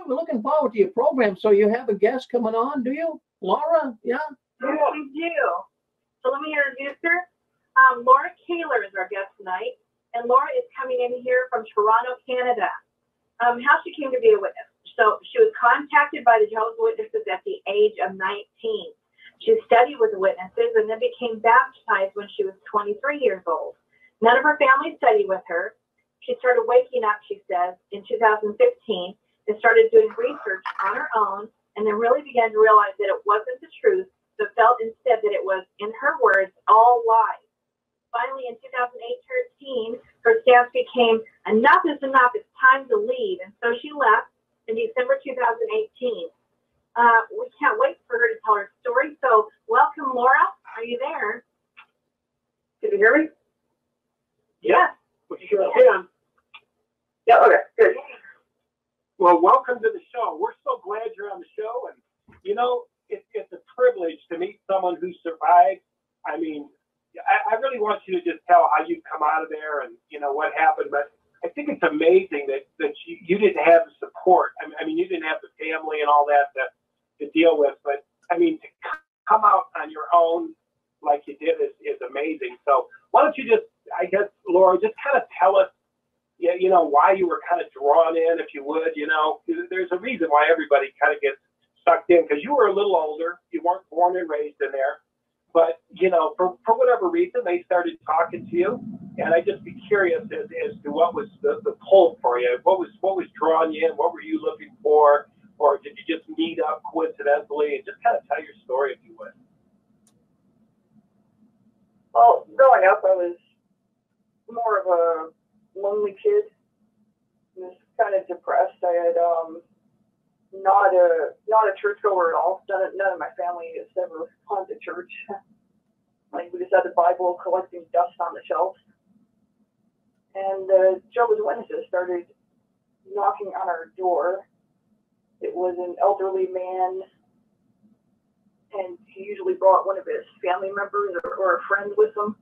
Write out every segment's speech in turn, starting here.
I'm looking forward to your program. So you have a guest coming on, do you, Laura? Yeah. Yes, we do. So let me introduce her. Laura Kaler is our guest tonight, and Laura is coming in here from Toronto, Canada. How she came to be a witness. So she was contacted by the Jehovah's Witnesses at the age of 19. She studied with the witnesses and then became baptized when she was 23 years old. None of her family studied with her. She started waking up, she says, in 2015 and started doing research on her own, and then really began to realize that it wasn't the truth, but felt instead that it was, in her words, all lies. Finally, in 2018, her stance became, enough is enough, it's time to leave. And so she left in December 2018. We can't wait for her to tell her story. So welcome, Laura. Are you there? Can you hear me? Yes. Well, you sure can. Yeah, okay, good. Well, welcome to the show. We're so glad you're on the show. And, you know, it's a privilege to meet someone who survived. I mean, I really want you to just tell how you come out of there and, you know, what happened. But I think it's amazing that you didn't have the support. I mean, you didn't have the family and all that to deal with. But, I mean, to come out on your own like you did is amazing. So why don't you just, I guess, Laura, just kind of tell us, you know, why you were kind of drawn in, if you would. You know, there's a reason why everybody kind of gets sucked in, because you were a little older. You weren't born and raised in there. But, you know, for whatever reason, they started talking to you. And I'd just be curious as to what was the pull for you. What was drawing you in? What were you looking for? Or did you just meet up coincidentally? And just kind of tell your story, if you would. Well, growing up, I was more of a lonely kid. I was kind of depressed. I had not a churchgoer at all. None of my family has ever gone to church. Like, we just had the Bible collecting dust on the shelves. And the Jehovah's Witnesses started knocking on our door. It was an elderly man, and he usually brought one of his family members or a friend with him.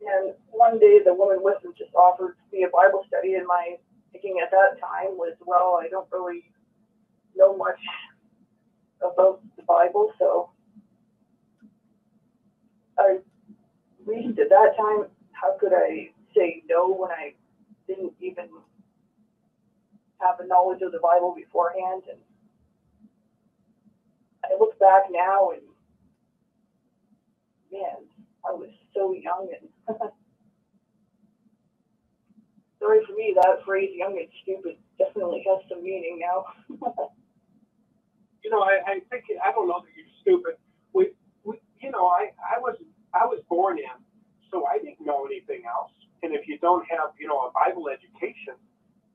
And one day the woman with him just offered me a Bible study, and my thinking at that time was, well, I don't really know much about the Bible, so I reasoned at that time, how could I say no when I didn't even have a knowledge of the Bible beforehand? And I look back now and, man, I was so young. And sorry for me, that phrase, young and stupid, definitely has some meaning now. You know, I think, I don't know that you're stupid. You know, I was born in, so I didn't know anything else. And if you don't have, you know, a Bible education,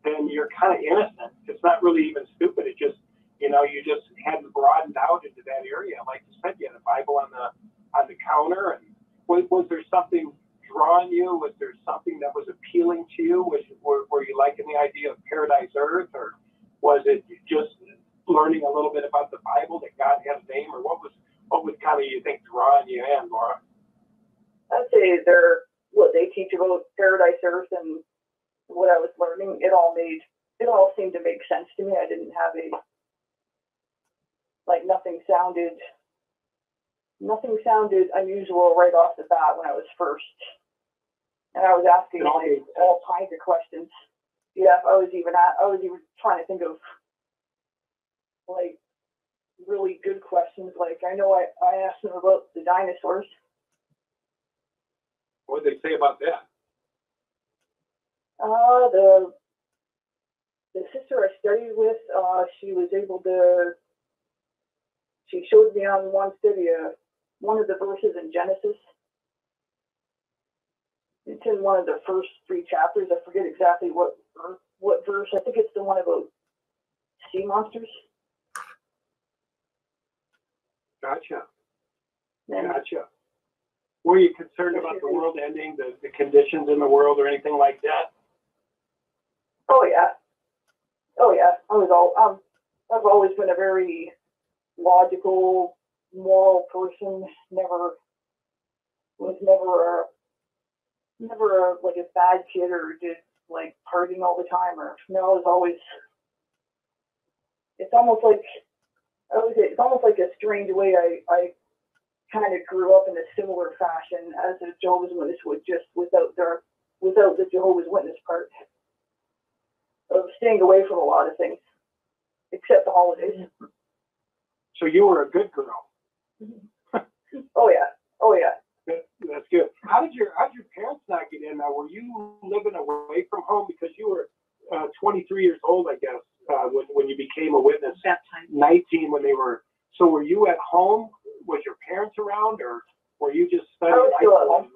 then you're kind of innocent. It's not really even stupid. It just, you know, you just hadn't broadened out into that area. Like you said, you had a Bible on the counter. And was there something drawing you? Was there something that was appealing to you? Were you liking the idea of Paradise Earth, or was it just learning a little bit about the Bible, that God had a name, or what was kind of, you think, drawing you in, Laura? I'd say what they teach about Paradise Earth and what I was learning, it all seemed to make sense to me. I didn't have nothing sounded unusual right off the bat when I was first. And I was asking all kinds of questions. Yeah, I was even trying to think of like really good questions. Like, I know I asked them about the dinosaurs. What did they say about that? The sister I studied with, she showed me on one study one of the verses in Genesis. It's in one of the first 3 chapters. I forget exactly what verse. I think it's the one about sea monsters. Gotcha. And gotcha. Were you concerned about the world ending, the conditions in the world, or anything like that? Oh yeah. I've always been a very logical, moral person. Never like a bad kid or did like partying all the time. Or no, I was always it's almost like, I would say, it's almost like a strange way I kind of grew up in a similar fashion as a Jehovah's Witness would, just without the Jehovah's Witness part of staying away from a lot of things, except the holidays. So you were a good girl. Oh yeah, oh yeah. That's good. How did your parents not get in? Now, were you living away from home because you were 23 years old, I guess, when you became a witness? That time. 19 when they were. So were you at home? Was your parents around, or were you just studying? I was still at home.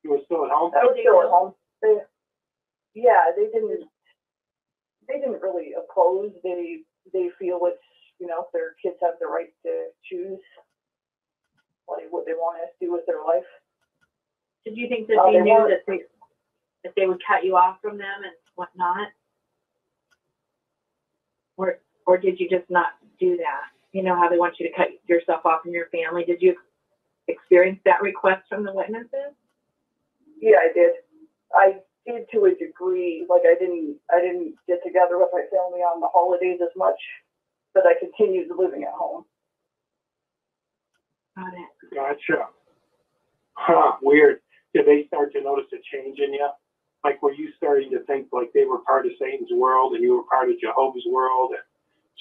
You were still at home. I was still at home. They didn't really oppose. They feel it's, you know, their kids have the right to choose what they want to do with their life. Did you think that they knew that they would cut you off from them and whatnot? Or did you just not do that? You know how they want you to cut yourself off from your family. Did you experience that request from the witnesses? Yeah, I did. I did to a degree. Like I didn't get together with my family on the holidays as much, but I continued living at home. Got it. Gotcha. Huh, weird. Did they start to notice a change in you? Like, were you starting to think like they were part of Satan's world and you were part of Jehovah's world, and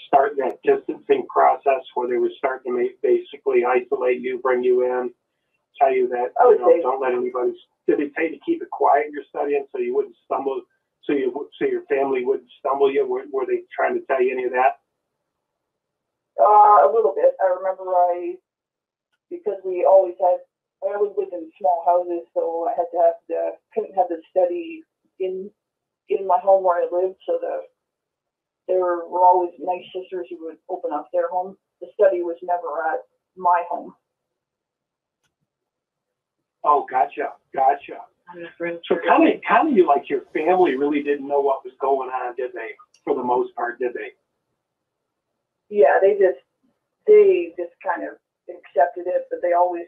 starting that distancing process where they were starting to basically isolate you, bring you in, tell you that, you know, don't let anybody, did they tell you to keep it quiet in your studying so you wouldn't stumble, so your family wouldn't stumble you? Were they trying to tell you any of that? A little bit. I remember because I always lived in small houses, so I couldn't have the study in my home where I lived, so there were always nice sisters who would open up their home. The study was never at my home. Oh, gotcha. So kind of you, like, your family really didn't know what was going on, did they? For the most part, did they? Yeah, they just kind of accepted it, but they always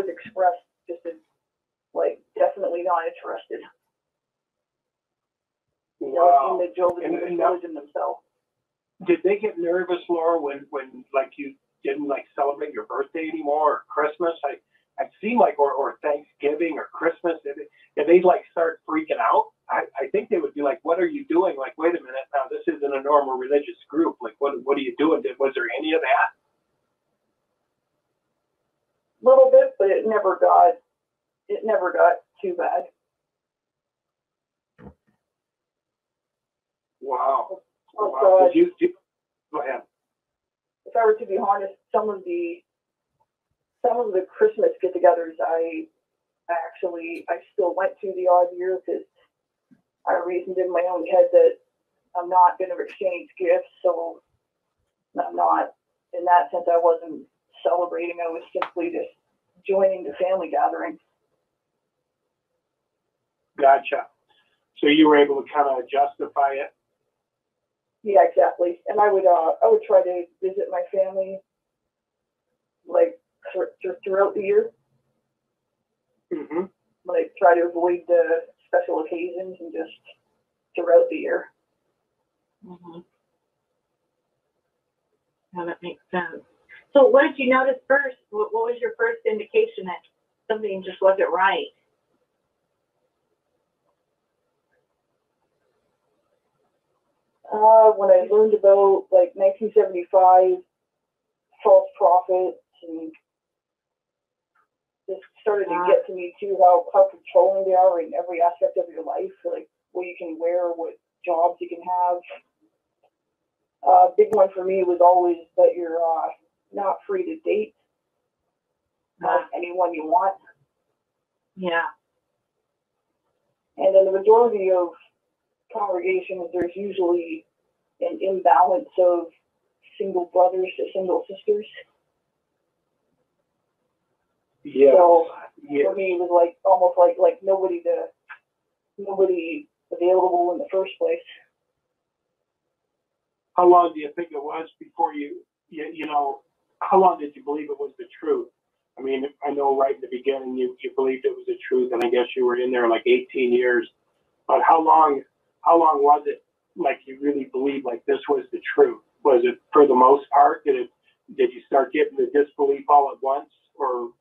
expressed just like definitely not interested. Wow. In the Jehovah's religion themselves. Did they get nervous, Laura, when like you didn't like celebrate your birthday anymore, or Christmas? I've seen like or Thanksgiving or Christmas. Did they like start freaking out? I think they would be like, "What are you doing?" Like, wait a minute, now this isn't a normal religious group. Like, what are you doing? Was there any of that? Little bit, but it never got too bad. Wow. Wow. Did you go ahead? If I were to be honest, some of the Christmas get-togethers I still went to the odd year, because I reasoned in my own head that I'm not going to exchange gifts, so I'm not, in that sense, I wasn't celebrating. I was simply just joining the family gathering. Gotcha. So you were able to kind of justify it. Yeah, exactly. And I would try to visit my family like throughout the year. Mm-hmm. Like try to avoid the special occasions and just throughout the year. Mm-hmm. Yeah, that makes sense. So what did you notice first? What was your first indication that something just wasn't right? When I learned about like 1975 false prophets, and this started to get to me too, how controlling they are in every aspect of your life, like what you can wear, what jobs you can have. Big one for me was always that you're not free to date, not anyone you want. Yeah. And in the majority of congregations, there's usually an imbalance of single brothers to single sisters. Yeah. So for me, it was like almost like nobody available in the first place. How long do you think it was before you know, how long did you believe it was the truth? I mean, I know right in the beginning you believed it was the truth, and I guess you were in there like 18 years. But how long was it like you really believed like this was the truth? Was it for the most part? Did you start getting the disbelief all at once, or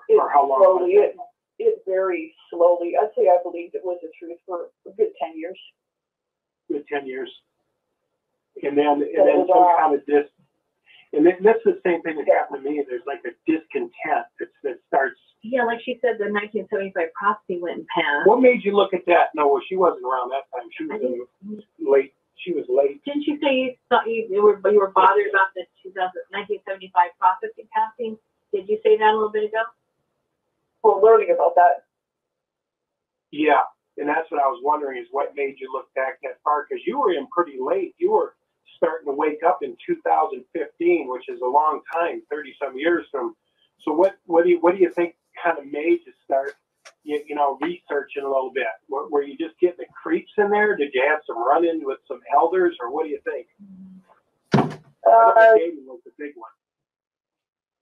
how long? Slowly, it very slowly. I'd say I believed it was the truth for a good 10 years. Good 10 years. And then some kind of and that's the same thing that happened to me. There's like a discontent that starts. Yeah, like she said, the 1975 prophecy went and passed. What made you look at that? No, well, she wasn't around that time. She was late. She was late. Didn't you say you thought you were bothered about the 1975 prophecy passing? Did you say that a little bit ago? Well, learning about that. Yeah, and that's what I was wondering is what made you look back that far, because you were in pretty late. You were starting to wake up in 2015, which is a long time, 30-some years from. So what do you think kind of made you start, researching a little bit? Were you just getting the creeps in there? Did you have some run-in with some elders, or what do you think? Dating was the big one.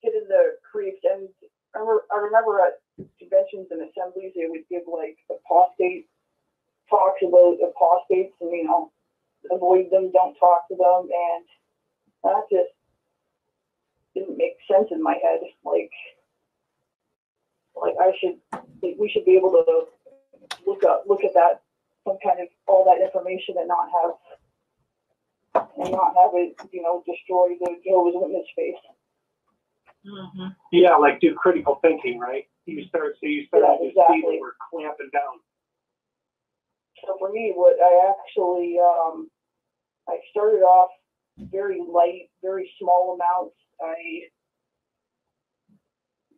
Getting the creeps, and I remember at conventions and assemblies they would give like apostate talks about apostates and avoid them, don't talk to them, and that just didn't make sense in my head. Like we should be able to look at that, some kind of all that information and not have it, destroy the Jehovah's Witness faith. Mm-hmm. Yeah, like do critical thinking, right? You started to see that we're clamping down. So for me, what I actually, I started off very light, very small amounts.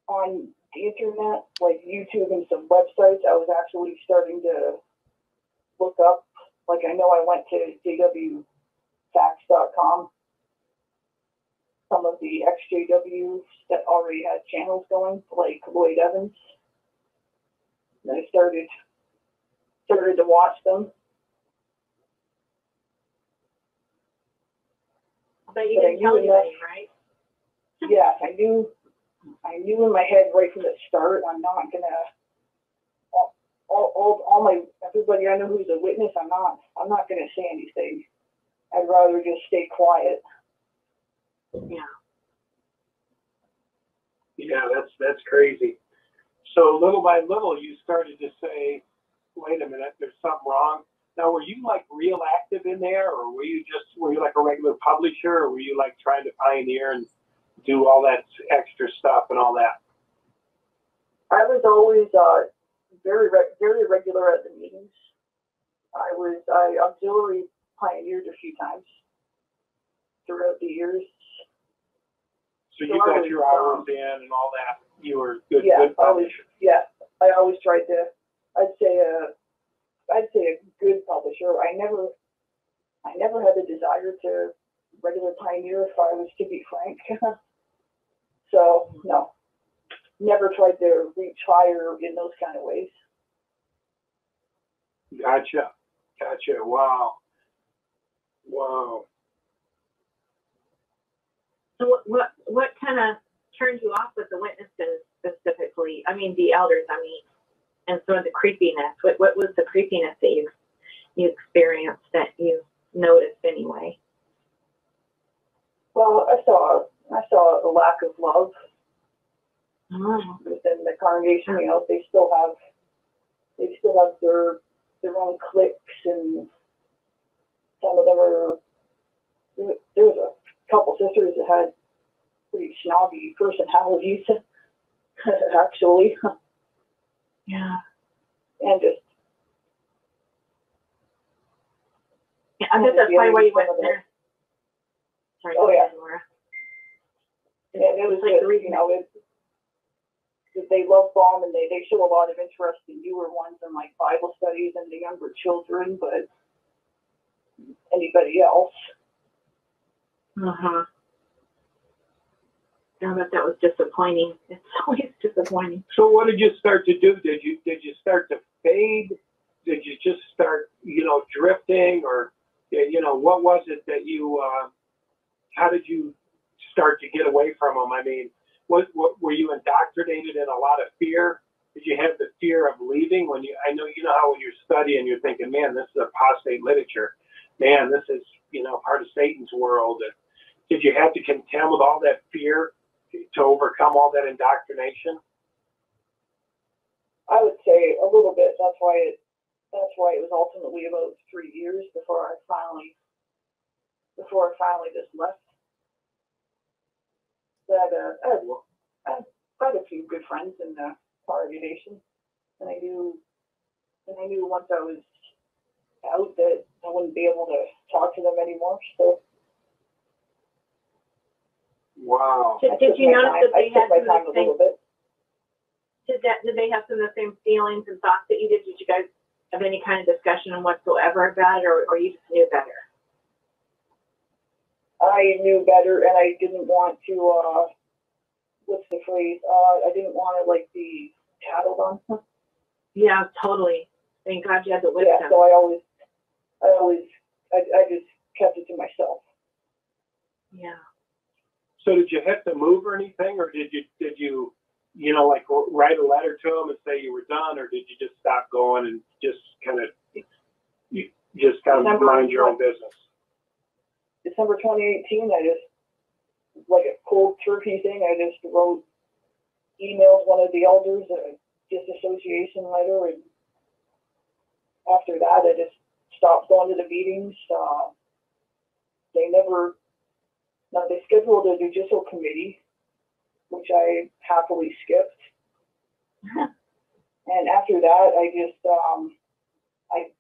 On the internet, like YouTube and some websites, I was actually starting to look up. Like I know I went to jwfacts.com. Some of the XJWs that already had channels going, like Lloyd Evans. And I started to watch them. But you didn't tell anybody, right? Yeah, I knew in my head right from the start, I'm not gonna. Everybody I know who's a witness, I'm not gonna say anything. I'd rather just stay quiet. Yeah. Yeah, that's crazy. So little by little, you started to say, "Wait a minute, there's something wrong." Now, were you like real active in there, or were you like a regular publisher, or were you like trying to pioneer and do all that extra stuff and all that? I was always very regular at the meetings. I auxiliary pioneered a few times throughout the years. So you got your hours in and all that. You were good. Yeah, good publisher. I always tried to. I'd say a good publisher. I never had the desire to regular pioneer, if I was to be frank. So no, never tried to reach higher in those kind of ways. Gotcha. Wow. So what kind of turned you off with the witnesses specifically? I mean, the elders. And sort of the creepiness. What was the creepiness that you experienced that you noticed anyway? Well, I saw a lack of love within the congregation. They still have their own cliques, and some of them are. There was a couple sisters that had pretty snobby personalities, actually. Yeah. And just. Yeah, I guess that's probably why you went there. Sorry. Oh yeah. Laura. And it was like they love bomb, and they show a lot of interest in newer ones and like Bible studies and the younger children, but anybody else. Uh-huh. I bet that was disappointing. It's always disappointing. So what did you start to do? Did you start to fade? Did you just start, drifting, or, what was it that you? How did you start to get away from them? I mean, what were you indoctrinated in a lot of fear? Did you have the fear of leaving when I know how when you're studying, you're thinking, man, this is apostate literature. Man, this is, part of Satan's world. And did you have to contend with all that fear to overcome all that indoctrination? I would say a little bit. That's why it was ultimately about 3 years before I finally just left. That I had a few good friends in the congregation, and I knew once I was out that I wouldn't be able to talk to them anymore. So. Wow. Did you notice that they had my some time of a the same? little bit. Did they have some of the same feelings and thoughts that you did? Did you guys have any kind of discussion whatsoever about it, or you just knew better? I knew better, and I didn't want to. What's the phrase? I didn't want to be tattled on. Yeah, totally. Thank God you had the wisdom. Yeah, so I just kept it to myself. Yeah. So did you have to move or anything, or did you write a letter to them and say you were done, or did you just stop going and just kind of mind your own business? December 2018, I just, like a cold turkey thing, I just emailed one of the elders a disassociation letter, and after that, I just stopped going to the meetings. They scheduled a judicial committee, which I happily skipped. And after that, I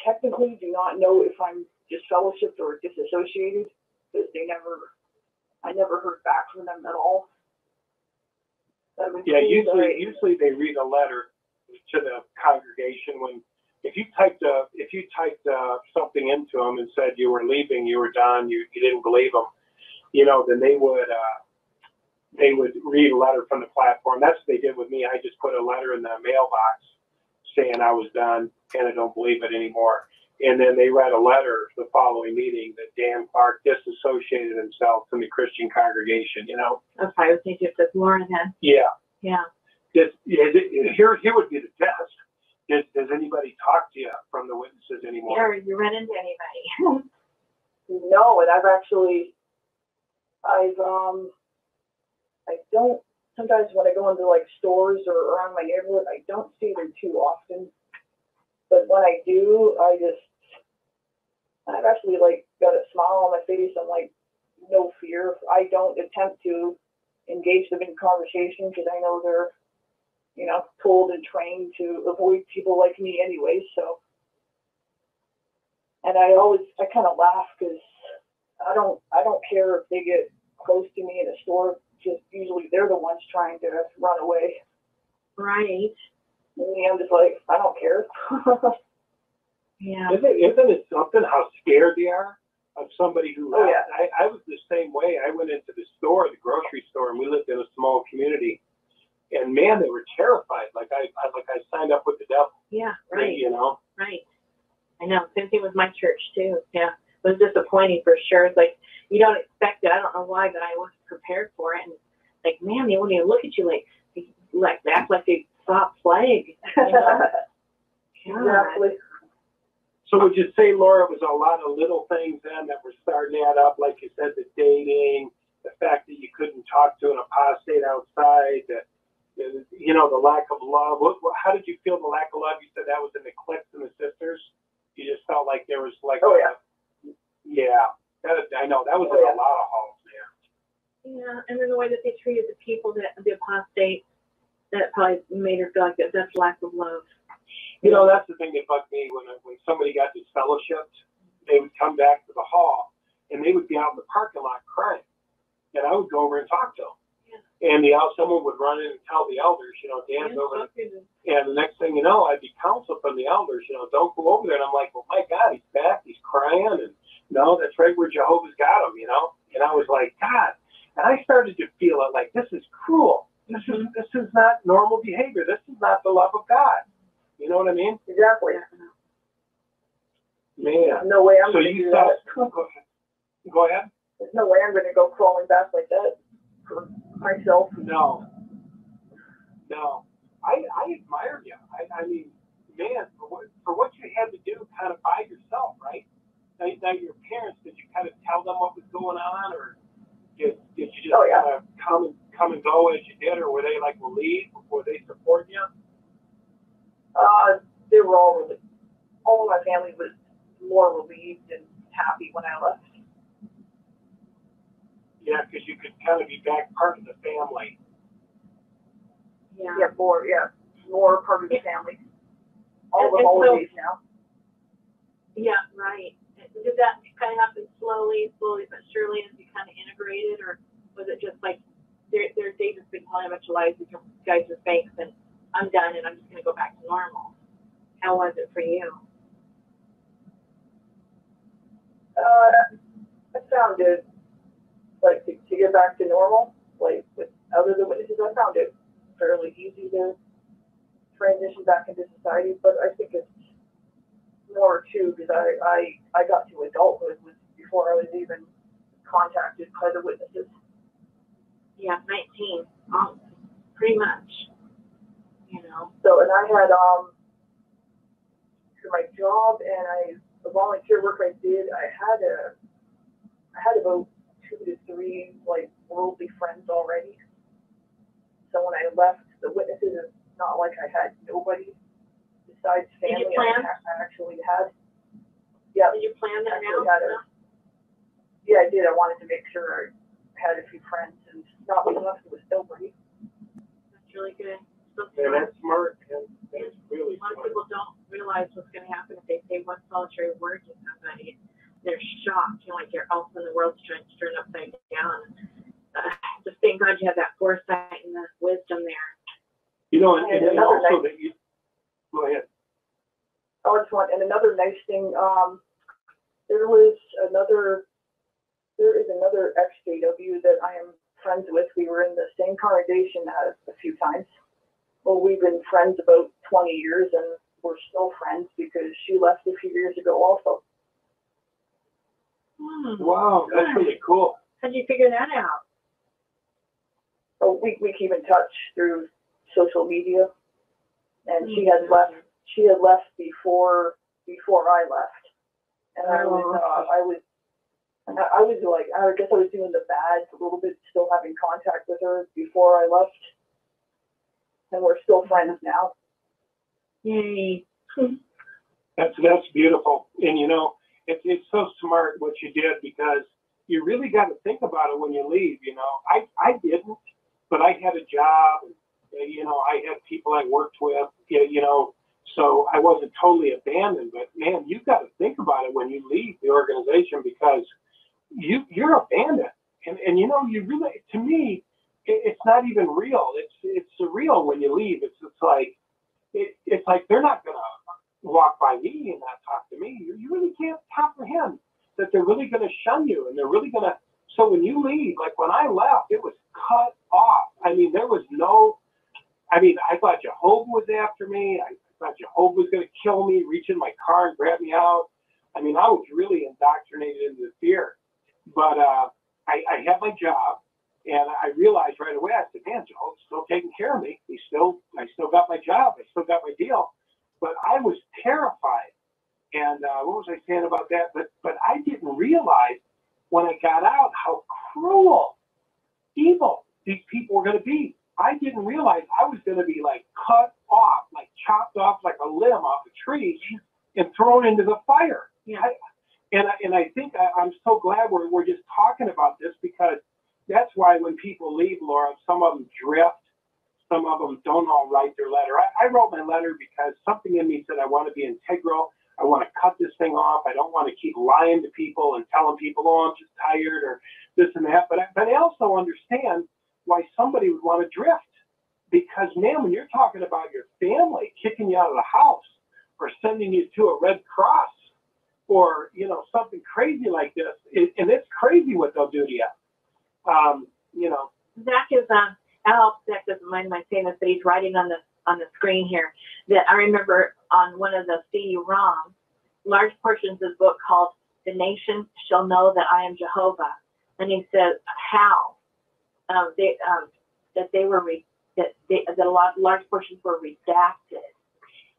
technically do not know if I'm disfellowshipped or disassociated, because I never heard back from them at all. Yeah, usually they read a letter to the congregation if you typed something into them and said you were leaving, you were done, you didn't believe them, then they would read a letter from the platform. That's what they did with me. I just put a letter in the mailbox saying I was done and I don't believe it anymore. And then they read a letter the following meeting that Dan Clark disassociated himself from the Christian congregation. That's why I was thinking if it's Laura then. Yeah. Yeah. Here would be the test. Does anybody talk to you from the witnesses anymore? Yeah, or you run into anybody? No, and I don't, sometimes when I go into stores or around my neighborhood, I don't see them too often. But when I do, I've actually got a smile on my face. I'm no fear. I don't attempt to engage them in conversation because I know they're, told and trained to avoid people like me anyway. So, and I kind of laugh because I don't care if they get close to me in a store. Just usually they're the ones trying to run away. Right. And I'm just I don't care. Yeah. Isn't it something how scared they are of somebody who left? Oh, yeah. I was the same way. I went into the grocery store, and we lived in a small community. And man, they were terrified. I signed up with the devil. Yeah, right. Right. I know. Same thing with my church too. Yeah. It was disappointing for sure. It's you don't expect it. I don't know why, but I wasn't prepared for it. And man, they wouldn't even look at you they act like they saw a plague. Exactly. So would you say, Laura, it was a lot of little things then that were starting to add up, like you said, the dating, the fact that you couldn't talk to an apostate outside, the lack of love. How did you feel the lack of love? You said that was in the cliques and the sisters. You just felt like there was yeah. I know that was in a lot of homes there. Yeah, and then the way that they treated the people, the apostate, that probably made her feel like that's lack of love. That's the thing that bugged me when somebody got disfellowshipped. They would come back to the hall and they would be out in the parking lot crying, and I would go over and talk to them. And someone would run in and tell the elders, Dan's over there. And the next thing you know, I'd be counseled from the elders, don't go over there. And I'm like, well, my God, he's back, he's crying. And no, that's right where Jehovah's got him, And I was like, God. And I started to feel it this is cruel. This is not normal behavior. This is not the love of God. You know what I mean? Exactly. Man. No way I'm so going to you do thought, that. Go ahead. There's no way I'm going to go crawling back like that for myself. No. I admire you. I mean, man, for what you had to do kind of by yourself, right? Now your parents, did you kind of tell them what was going on, or did you just Oh, yeah. kind of come and go as you did, or were they like relieved? Were they supporting you? They were all of my family was more relieved and happy when I left. Yeah, because you could kind of be back part of the family. Yeah. More part of the family. All And- the and so- holidays now. Yeah, right. Did that kind of happen slowly but surely as you kind of integrated, or was it just like they've just been telling a bunch of lies, you guys are fakes, and I'm done and I'm just going to go back to normal? How was it for you? I found it, like, to get back to normal, like, with other the witnesses, I found it fairly easy to transition back into society, but I think it's more, too, because I got to adulthood before I was even contacted by the witnesses. Yeah, 19, pretty much, you know. So, and I had, for my job and the volunteer work I did, I had about 2 to 3 like worldly friends already. So when I left the witnesses, it's not like I had nobody besides Did you family. plan? I actually had. Yeah, Did you plan that actually now? had yeah, I did. I wanted to make sure I had a few friends and not be left with nobody. That's really good. So And smart. that's smart, and that's really A lot of smart. people don't realize what's going to happen if they say one solitary word to somebody. They're shocked, you know, like all of a sudden the world's turned upside down. Just thank God you have that foresight and the wisdom there. You know, and another also that you go ahead. Oh, it's one. And another nice thing, there is another XJW that I am friends with. We were in the same congregation a few times. Well, we've been friends about 20 years, and we're still friends because she left a few years ago also. Wow, that's really cool. How'd you figure that out? So we keep in touch through social media, and she had left before I left, and I was like, I guess I was doing the bad a little bit, still having contact with her before I left, and we're still friends now. Yay. That's beautiful, and you know, it's so smart what you did, because you really got to think about it when you leave. You know, I didn't, but I had a job, and you know, I had people I worked with, you know, so I wasn't totally abandoned. But man, you've got to think about it when you leave the organization, because you're abandoned, and you know, you really, to me, it's not even real. It's surreal when you leave. It's like they're not gonna walk by me and not talk to me. You really can't comprehend that they're really gonna shun you, and they're really gonna. So when you leave, like when I left, it was cut off. I mean, there was no. I mean, I thought Jehovah was after me. I thought Jehovah was gonna kill me, reach in my car and grab me out. I mean, I was really indoctrinated into the fear. But I had my job, and I realized right away, I said, man, Jehovah's still taking care of me. I still got my job. I still got my deal. But I was terrified. And what was I saying about that? But I didn't realize when I got out how cruel, evil these people were going to be. I didn't realize I was going to be like cut off, like chopped off like a limb off a tree and thrown into the fire. Yeah. And I think I'm so glad we're just talking about this, because that's why when people leave, Laura, some of them drift, some of them don't all write their letter. I wrote my letter because something in me said I want to be integral. I want to cut this thing off. I don't want to keep lying to people and telling people, oh, I'm just tired or this and that. But I also understand why somebody would want to drift, because, man, when you're talking about your family kicking you out of the house or sending you to a Red Cross, or, you know, something crazy like this, and it's crazy what they'll do to you. You know. Zach is Zach doesn't mind my saying this, but he's writing on the screen here that I remember on one of the CD-ROMs, large portions of the book called "The Nation Shall Know That I Am Jehovah," and he says how that they were that large portions were redacted.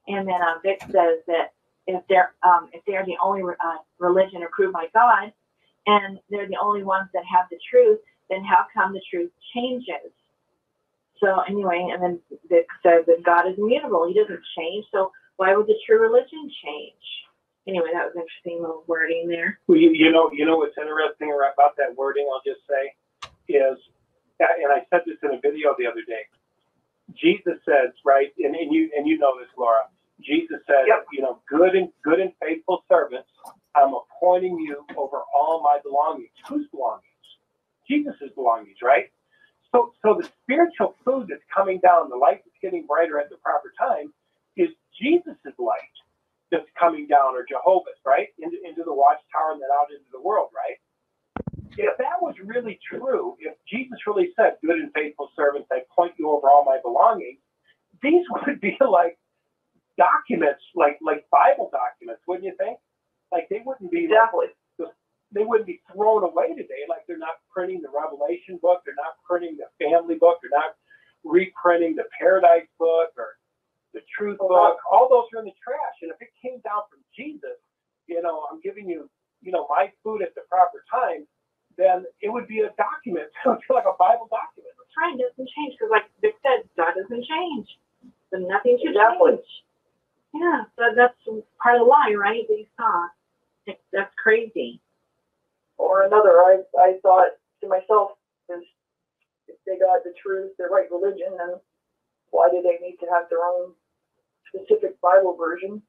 And then Vic says that if they're the only religion approved by God, and they're the only ones that have the truth, then how come the truth changes? So anyway, and then Vic says that God is immutable; He doesn't change. So why would the true religion change? Anyway, that was interesting little wording there. Well, you know what's interesting about that wording, I'll just say, is, and I said this in a video the other day, Jesus says, right, and you know this, Laura, Jesus says, Yep. good and faithful servants, I'm appointing you over all my belongings. Whose belongings? Jesus' belongings, right? So the spiritual food that's coming down, the light that's getting brighter at the proper time, is Jesus' light that's coming down, or Jehovah's, right, into the watchtower and then out into the world, right? If that was really true, if Jesus really said, good and faithful servants, I point you over all my belongings, these would be like documents, like Bible documents, wouldn't you think? Like they wouldn't be Exactly. they wouldn't be thrown away today. Like they're not printing the Revelation book, they're not printing the family book, they're not reprinting the Paradise book or the Truth book. All those are in the trash. And if it came down from Jesus, I'm giving you, my food at the proper time, then it would be a document. It would be like a Bible document. That's right, it doesn't change, because like Vic said, God doesn't change. So nothing should Exactly. change. Yeah, so that's part of the lie, right, that you saw. That's crazy. Or another, I thought to myself, is if they got the truth, the right religion, then why do they need to have their own specific Bible version?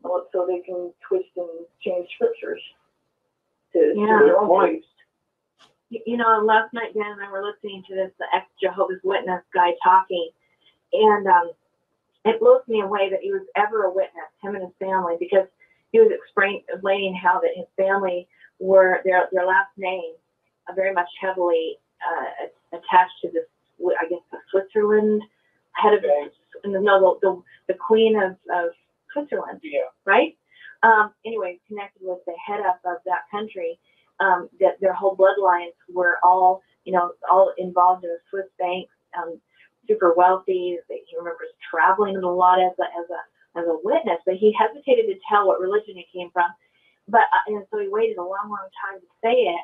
Well, so they can twist and change scriptures to their own point. beliefs. Last night Dan and I were listening to this ex-Jehovah's Witness guy talking, and it blows me away that he was ever a witness, him and his family, because he was explaining how that his family were, their last name very much heavily attached to this, I guess, the Switzerland head of the Queen of Switzerland, Yeah. right? Anyway, connected with the head of that country, that their whole bloodlines were all involved in the Swiss banks, super wealthy. He remembers traveling a lot as a witness, but he hesitated to tell what religion he came from. But and so he waited a long time to say it.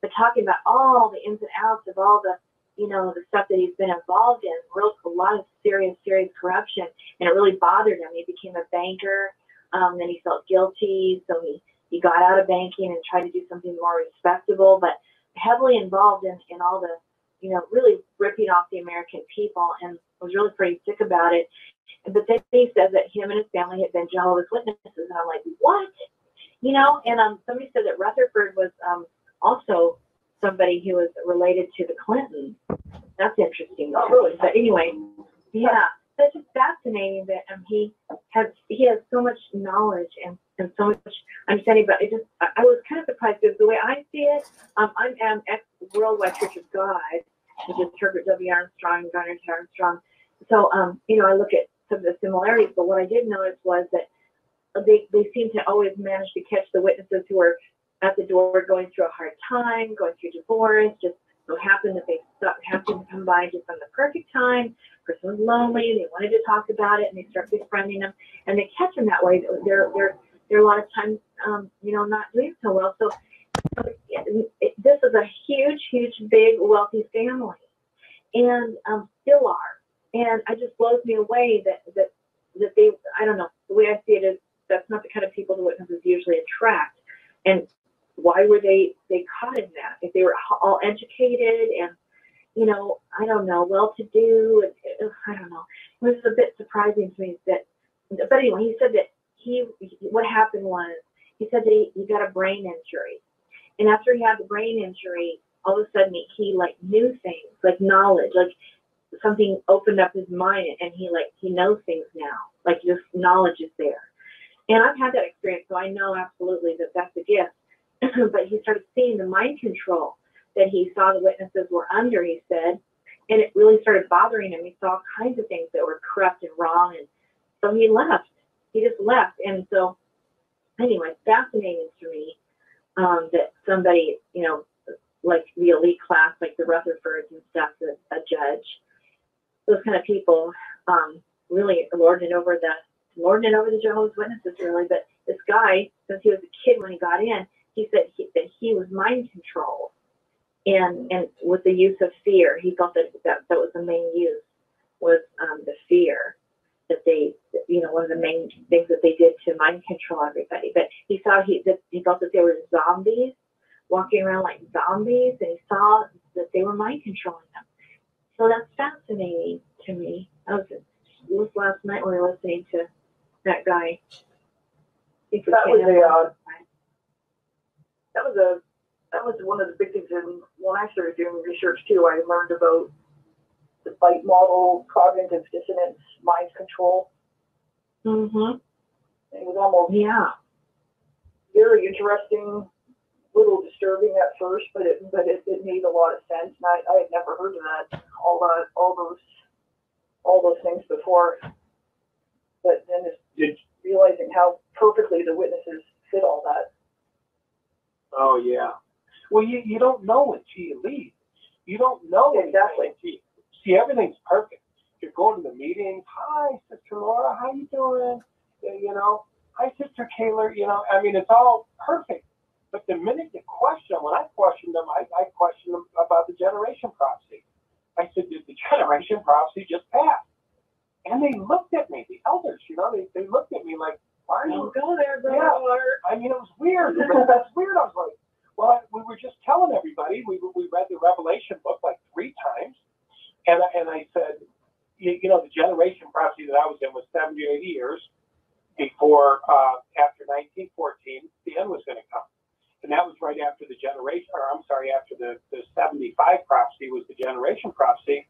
But talking about all the ins and outs of all the the stuff that he's been involved in, a lot of serious corruption, and it really bothered him. He became a banker, then he felt guilty, so he got out of banking and tried to do something more respectable, but heavily involved in all the, really ripping off the American people, and was really pretty sick about it. But then he said that him and his family had been Jehovah's Witnesses, and I'm like, what? And somebody said that Rutherford was also somebody who was related to the Clintons. That's interesting. Oh, really? But anyway, yeah, that's just fascinating that he has so much knowledge and so much understanding. But I was kind of surprised because the way I see it, I'm ex-Worldwide Church of God, which is Herbert W. Armstrong, Garner T. Armstrong. So I look at some of the similarities, but what I did notice was that they seem to always manage to catch the witnesses who are at the door going through a hard time, going through divorce, just so happened that they happened to come by just on the perfect time. Person was lonely, they wanted to talk about it, and they start befriending them, and they catch them that way. They're a lot of times, not doing so well. So this is a huge, big, wealthy family, and still are. And it just blows me away that they, I don't know, the way I see it is that's not the kind of people the witnesses usually attract. And why were they caught in that? If they were all educated and, I don't know, well-to-do, and I don't know. It was a bit surprising to me but anyway, he said that what happened was, he said that he got a brain injury. And after he had the brain injury, all of a sudden he knew things, like knowledge, like something opened up his mind, and he knows things now, like just knowledge is there. And I've had that experience, so I know absolutely that that's a gift. But he started seeing the mind control that he saw the witnesses were under, he said, and it really started bothering him. He saw all kinds of things that were corrupt and wrong, and so he left. He just left. And so, anyway, fascinating to me that somebody, like the elite class, like the Rutherfords and stuff, a judge, those kind of people, really lording it over the Jehovah's Witnesses, really. But this guy, since he was a kid when he got in, he said that he was mind controlled, and with the use of fear, he felt that was the main use, was the fear that they, one of the main things that they did to mind control everybody. But he felt that there were zombies walking around like zombies, and he saw that they were mind controlling them. So that's fascinating to me. It was last night when we were listening to that guy. That was one of the big things when I started doing research too. I learned about the bite model, cognitive dissonance, mind control. Mm-hmm. It was almost very interesting, a little disturbing at first, but it made a lot of sense. And I had never heard of that, all those things before. But then it's realizing how perfectly the witnesses fit all that. Oh yeah. Well, you don't know until you leave. You don't know exactly. See, everything's perfect. You're going to the meetings. Hi, Sister Laura. How you doing? Hi, Sister Kayla. I mean, it's all perfect. But the minute you question them, when I questioned them, I questioned them about the generation prophecy. I said, did the generation prophecy just pass? And they looked at me, the elders, they looked at me like, why are you? Don't go there, brother. Yeah. I mean, it was weird. That's weird. I was like, well, we were just telling everybody. We read the Revelation book like 3 times. And I said, the generation prophecy that I was in was 70 or 80 years before, after 1914, the end was going to come. And that was right after after the 75 prophecy was the generation prophecy.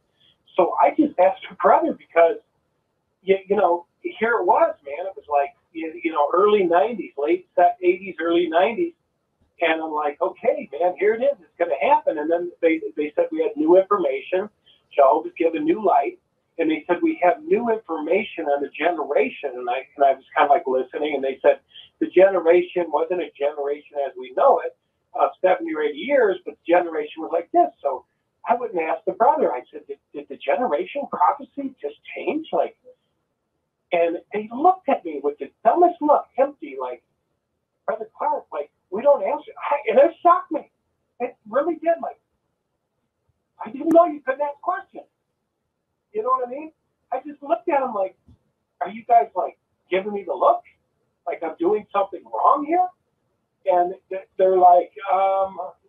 So I just asked a brother because, here it was, man. It was like, early 90s, late 80s, early 90s. And I'm like, okay, man, here it is. It's going to happen. And then they said we had new information. Jehovah's given new light. And they said we have new information on the generation. And I was kind of like listening. And they said the generation wasn't a generation as we know it, 70 or 80 years, but the generation was like this. So I went and asked the brother. I said, did the generation prophecy just change? And they looked at me with the dumbest look, empty, like, Brother Clark, like, we don't answer. And it shocked me. It really did. Like, I didn't know you couldn't ask questions. You know what I mean? I just looked at them like, are you guys, like, giving me the look? Like I'm doing something wrong here? And they're like,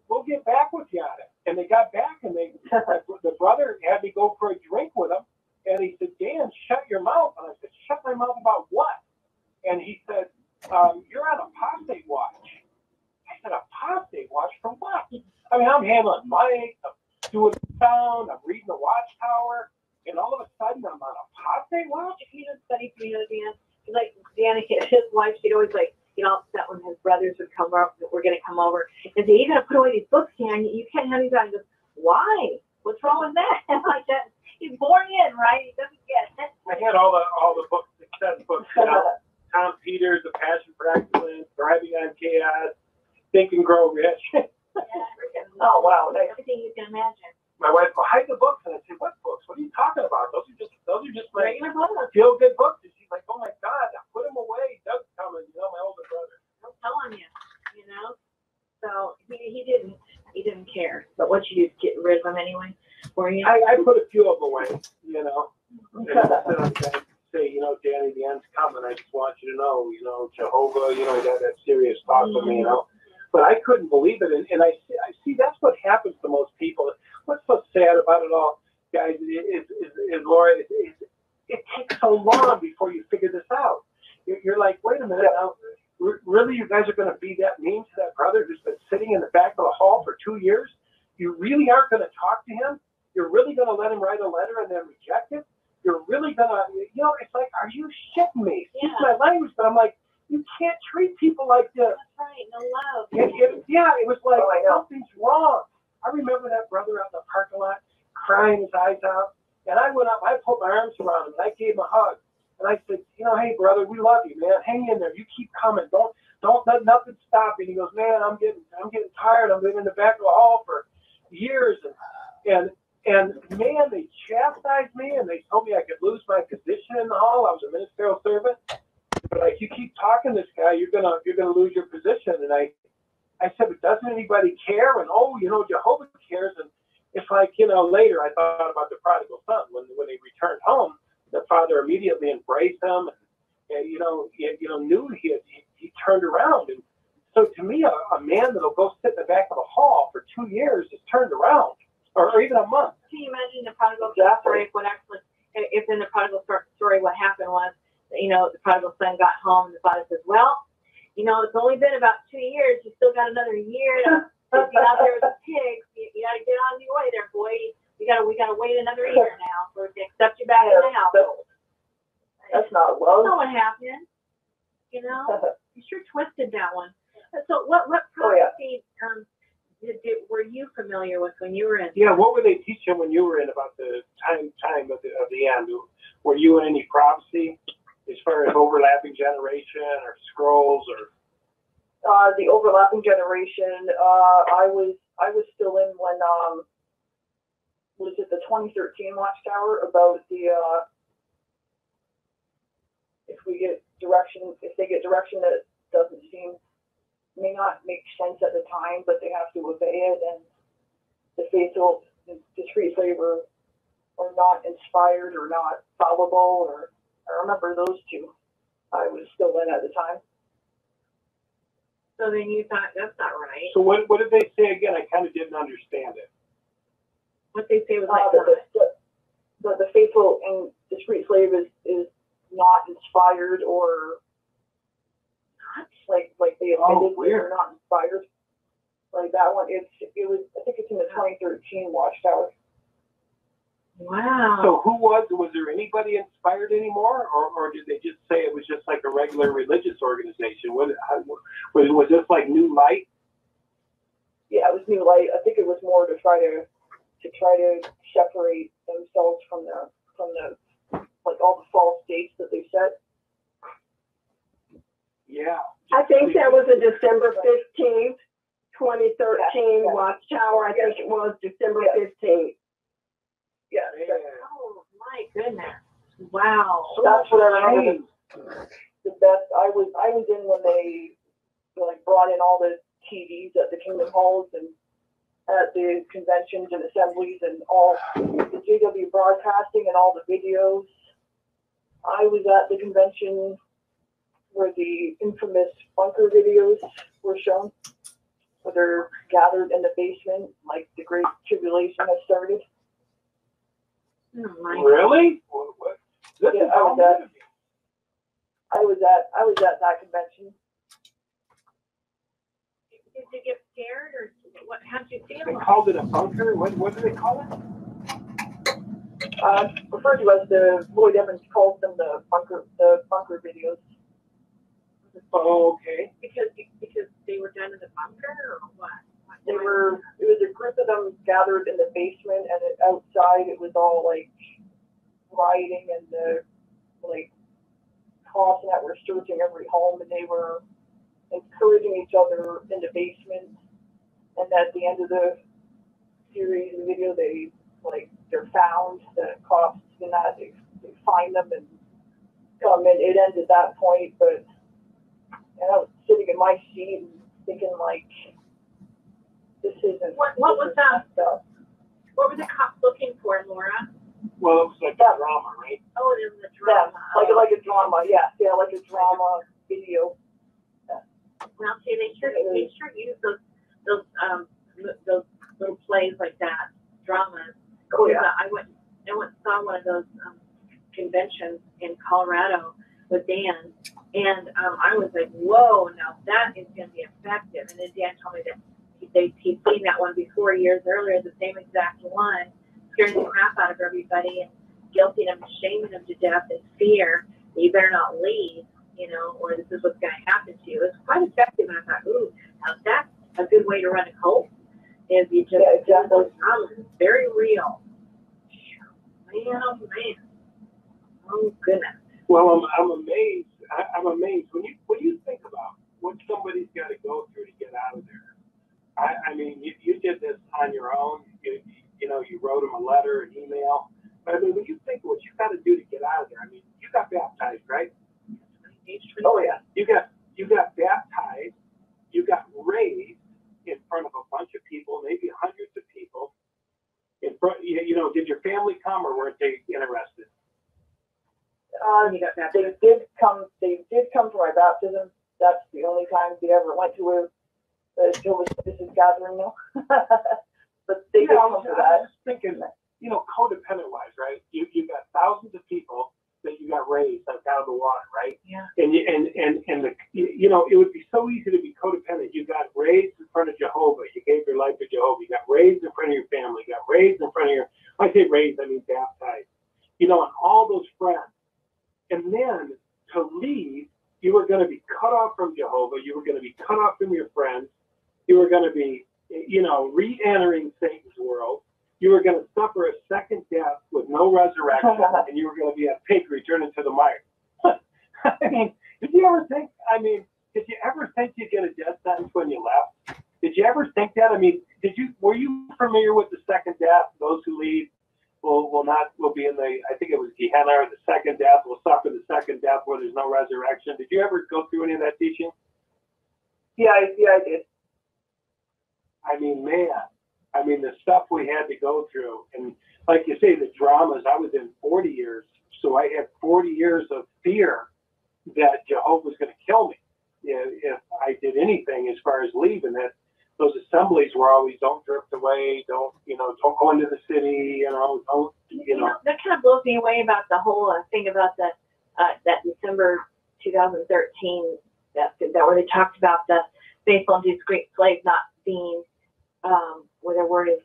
we'll get back with you on it. And they got back, and the brother had me go for a drink with him. And he said, Dan, shut your mouth. And I said, shut my mouth about what? And he said, you're on apostate watch. I said, apostate watch for what? I mean, I'm handling mic, I'm doing sound, I'm reading the watchtower, and all of a sudden I'm on apostate watch? You know, it's funny for me, Dan. Like, Dan, his wife, she'd always like, upset when his brothers would come over, we're going to come over, and say, you got to put away these books, Dan. You can't have these on. He goes, why? What's wrong with that? Like that. He's born in, right? He doesn't get it. I had all the books, success books, Tom Peters, The Passion for Excellence, Thriving on Chaos, Think and Grow Rich. Oh, wow. Everything you can imagine. My wife go, hide the books. And I say, what books? What are you talking about? Those are just my regular books. feel-good books. And she's like, oh, my God, put them away. Doug's coming, my older brother. I'm telling you, So he didn't care. But what you do, get rid of them anyway? For you? I put a few of them away, And I say, Danny, the end's coming. I just want you to know, Jehovah, he had that serious talk with me, But I couldn't believe it. And I see that's what happens to most people. What's so sad about it all, guys, is Laura, it takes so long before you figure this out. You're like, wait a minute now. Really, you guys are going to be that mean to that brother who's been sitting in the back of the hall for 2 years? You really aren't going to talk to him? You're really going to let him write a letter and then reject it? You're really going to, it's like, are you shitting me? Excuse my language, but I'm like, you can't treat people like this. That's right, no love. It was like, something's wrong. I remember that brother out in the parking lot crying his eyes out. And I went up, I put my arms around him, and I gave him a hug. And I said, hey, brother, we love you, man. Hang in there. You keep coming. Don't let nothing stop you. And he goes, man, I'm getting tired. I've been in the back of the hall for years. And And man, they chastised me and they told me I could lose my position in the hall. I was a ministerial servant. But like, you keep talking to this guy, you're gonna lose your position. And I said, but doesn't anybody care? And Jehovah cares. And it's like, later I thought about the prodigal son. When he returned home, the father immediately embraced him and knew he turned around. And so to me, a man that'll go sit in the back of a hall for 2 years is turned around, or even a month. Can you imagine the prodigal story? If in the prodigal story, what happened was, the prodigal son got home and the father says, well, it's only been about 2 years. You still got another year to be out there with the pigs. You got to get on your way there, boy. We got to wait another year now for to accept you back in the household. That's not That's love. not what happened. You sure twisted that one. So what prophecy were you familiar with when you were in? Yeah, what were they teaching when you were in about the time of the end? Were you in any prophecy as far as overlapping generation or scrolls or? The overlapping generation. I was still in when was it the 2013 Watchtower about the if they get direction that doesn't may not make sense at the time, but they have to obey it, and the faithful, discreet labor, are not inspired or not fallible, or I remember those two. I was still in at the time. So then you thought, that's not right. So what did they say again? I kind of didn't understand it. What they say was The faithful and discreet slave is not inspired or like they admitted they're not inspired. Like that one, I think it's in the 2013 Watchtower. Wow. So was there anybody inspired anymore, or did they just say it was just like a regular religious organization? Was this like New Light? Yeah, it was New Light. I think it was more to try to separate themselves from the like all the false dates that they set. Yeah. I think that was a December 15th, 2013 Watchtower. I think it was December 15th. Yeah. Oh my goodness! Wow. So that's what I remember. The best. I was in when they brought in all the TVs at the Kingdom Halls and at the conventions and assemblies and all the JW broadcasting and all the videos. I was at the convention where the infamous bunker videos were shown, where they're gathered in the basement, like the Great Tribulation has started. Oh my. Really? What? Yeah, I was at that convention. Did you get scared, or what? How'd you feel? They called it a bunker. What do they call it? Referred to as Lloyd Evans calls them the bunker videos. Oh, okay. Because they were done in the bunker, or what? It was a group of them gathered in the basement, and outside it was all like rioting and the cops that were searching every home, and they were encouraging each other in the basement. And at the end of the series, the video, they're found, the cops and that they find them and come, and it ends at that point. But I was sitting in my seat and thinking this isn't. What was that? What were the cops looking for, Laura? Well, it was like a drama, right? Oh, it was a drama. Yeah, like a drama. Yeah, like a drama video. Well, see, they sure use those little plays like that, dramas. Oh yeah. I went and saw one of those conventions in Colorado with Dan, and I was like, whoa, now that is going to be effective. And then Dan told me that he'd seen that one before years earlier, the same exact one, scaring the crap out of everybody and guilting them, shaming them to death in fear. You better not leave, or this is what's going to happen to you. It was quite effective, and I thought, ooh, now that's a good way to run a cult. Is you just do those dramas. It's very real. Man, oh man. Oh goodness. Well, I'm amazed. I'm amazed when you think about what somebody's got to go through to get out of there. I mean, you did this on your own. you know, you wrote them a letter, an email. But I mean, when you think what you got to do to get out of there, I mean, you got baptized, right? Oh, yeah. You got baptized, you got raised in front of a bunch of people, maybe hundreds of people. In front, you know, did your family come or weren't they interested? You got that. They did come. They did come for my baptism. That's the only time they ever went to a Jehovah's Witnesses gathering, though. But they did I come was for that. just thinking, you know, codependent wise, right? You got thousands of people that you got raised like out of the water, right? Yeah. And you know, it would be so easy to be codependent. You got raised in front of Jehovah. You gave your life to Jehovah. You got raised in front of your family. You got raised in front of your, when I say raised, I mean baptized. You know, and all those friends. And then to leave, you were going to be cut off from Jehovah. You were going to be cut off from your friends. You were going to be, you know, re-entering Satan's world. You were going to suffer a second death with no resurrection, and you were going to be a pig returning to the mire. I mean, did you ever think you'd get a death sentence when you left? Did you ever think that? I mean, were you familiar with the second death? Those who leave will be in the, I think it was Gehenna, or the second death, will suffer the second death where there's no resurrection. Did you ever go through any of that teaching? Yeah, I did. I mean, man, the stuff we had to go through, and like you say, the dramas. I was in 40 years, so I had 40 years of fear that Jehovah was going to kill me if I did anything as far as leaving. That those assemblies were always, don't drift away, don't go into the city, don't. That kind of blows me away about the whole thing about that December 2013 that where they talked about the faithful and discreet slave not being where their word is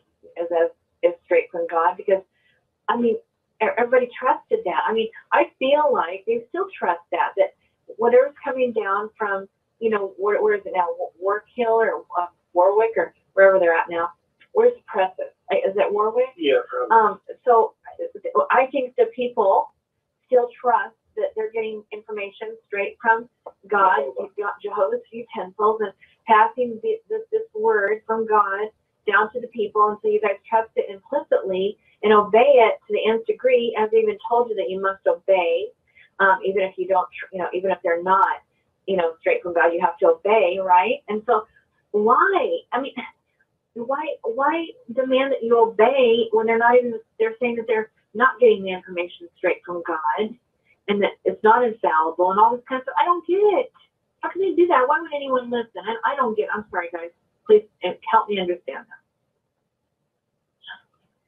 straight from God, because I mean everybody trusted that. I mean, I feel like they still trust that whatever's coming down from, you know, where is it now, Warkill or Warwick or wherever they're at now. Where's Precious? Is that Warwick? Yeah. So I think that people still trust that they're getting information straight from God. You've got Jehovah's utensils and passing this word from God down to the people, and so you guys trust it implicitly and obey it to the nth degree, as they even told you that you must obey, even if you don't, even if they're not, straight from God, you have to obey, right? And so why? I mean, why demand that you obey when they're not even? They're saying that they're not getting the information straight from God, and that it's not infallible and all this kind of stuff. I don't get it. How can they do that? Why would anyone listen? I don't get it. I'm sorry, guys. Please help me understand that.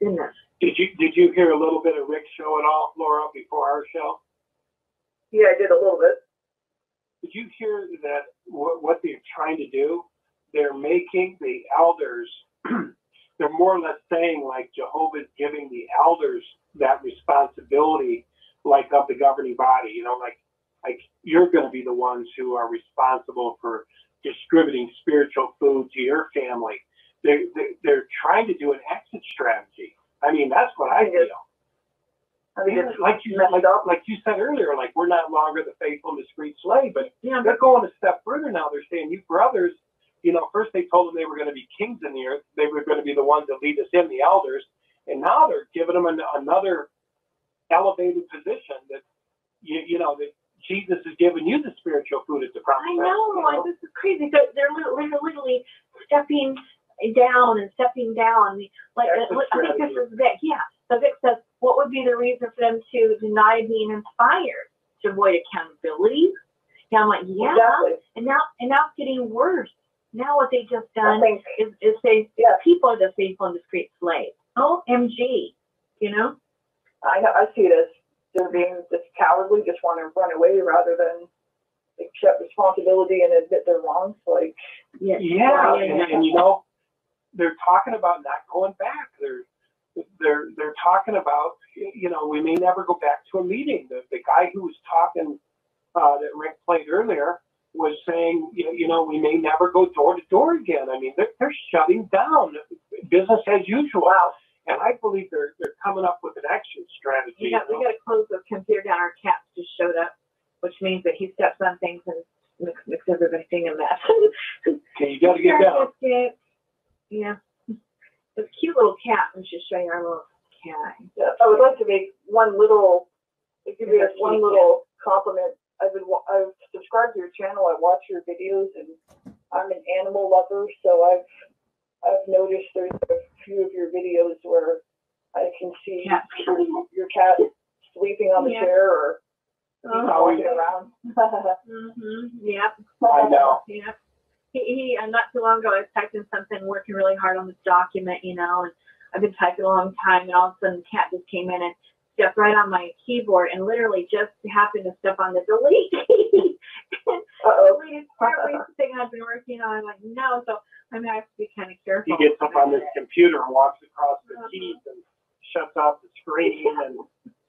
Goodness. Did you hear a little bit of Rick's show at all, Laura, before our show? Yeah, I did a little bit. Did you hear that what they're trying to do? They're making the elders, they're more or less saying like Jehovah's giving the elders that responsibility, like of the governing body, like you're going to be the ones who are responsible for distributing spiritual food to your family. They're trying to do an exit strategy. I mean, that's what I feel. I mean, it's like you said earlier, like we're not longer the faithful and discreet slave, but Yeah. they're going a step further now. They're saying, you brothers, first they told them they were going to be kings in the earth. They were going to be the ones that lead us in, the elders. And now they're giving them another elevated position that, that Jesus has given you the spiritual food at the promise. I know. This is crazy. They're literally stepping down and stepping down. Like, I think this is Vic. Yeah. So Vic says, what would be the reason for them to deny being inspired? To avoid accountability? Yeah, I'm like, yeah. Exactly. And now it's getting worse. Now what they just done is say people are the faithful and discreet slaves. OMG, I know. I see it as they're being just cowardly, just want to run away rather than accept responsibility and admit they're wrong. Like, and they're talking about not going back. They're talking about, we may never go back to a meeting. The guy who was talking that Rick played earlier was saying, we may never go door to door again. I mean, they're shutting down business as usual. Wow. And I believe they're coming up with an exit strategy. we got to close the computer down. Our cat just showed up, which means that he steps on things and makes everything a mess. Okay, you got to get down. Yeah. It's a cute little cat. We should show you our little cat. Yeah, I would like to make one little, give you one little compliment. I've subscribed to your channel. I watch your videos, and I'm an animal lover, so I've noticed there's a few of your videos where I can see your cat sleeping on the chair or walking around. Yep. I know. Yep. He not too long ago, I was typing something, working really hard on this document, you know, and I've been typing a long time, and all of a sudden the cat just came in and stepped right on my keyboard and literally just happened to step on the delete key. Deleted everything I've been working on. I'm like, no, so I mean, I have to be kind of careful. He gets up on this computer and walks across the keys and shuts off the screen and,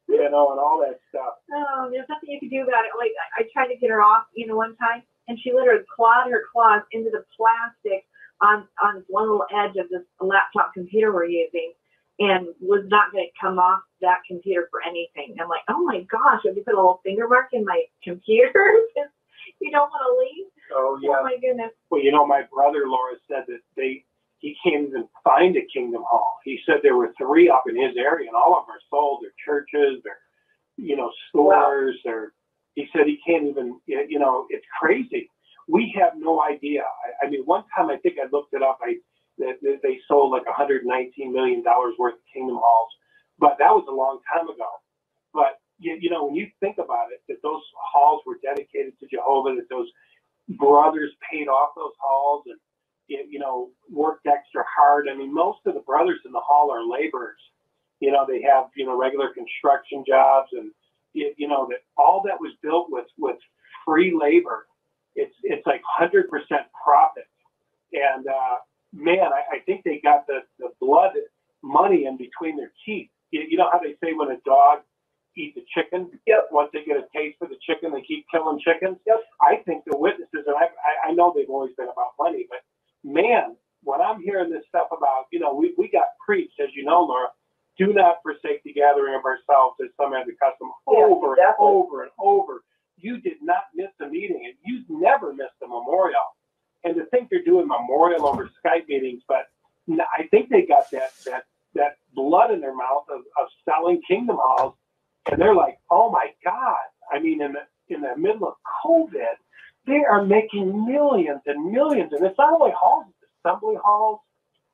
you know, and all that stuff. Oh, there's nothing you can do about it. Like, I tried to get her off, you know, one time, and she literally clawed her claws into the plastic on one little edge of this laptop computer we're using, and was not going to come off that computer for anything. I'm like, oh my gosh, have you put a little finger mark in my computer? You don't want to leave? Oh, yeah. Oh my goodness. Well, you know, my brother, Laura, said that he can't even find a Kingdom Hall. He said there were 3 up in his area, and all of them are sold. They're churches, they're, you know, stores. He said he can't even, you know, it's crazy. We have no idea. I mean, one time I think I looked it up. They sold like $119 million worth of Kingdom Halls, but that was a long time ago. But you know, when you think about it, that those halls were dedicated to Jehovah, that those brothers paid off those halls and, you know, worked extra hard. I mean, most of the brothers in the hall are laborers. You know, they have, you know, regular construction jobs, and, you know, that all that was built with free labor. It's like 100% profit. And, man, I think they got the blood money in between their teeth. You know how they say when a dog eats a chicken? Yep. Once they get a taste for the chicken, they keep killing chickens. Yep. I think the witnesses, and I know they've always been about money, but man, when I'm hearing this stuff about, you know, we got preached, as you know, Laura, do not forsake the gathering of ourselves as some have the custom, over and over and over. You did not miss a meeting, and you never missed a memorial. And to think they're doing memorial over Skype meetings, but I think they got that blood in their mouth of selling Kingdom Halls, and they're like, oh my God! I mean, in the middle of COVID, they are making millions and millions, and it's not only halls, it's assembly halls.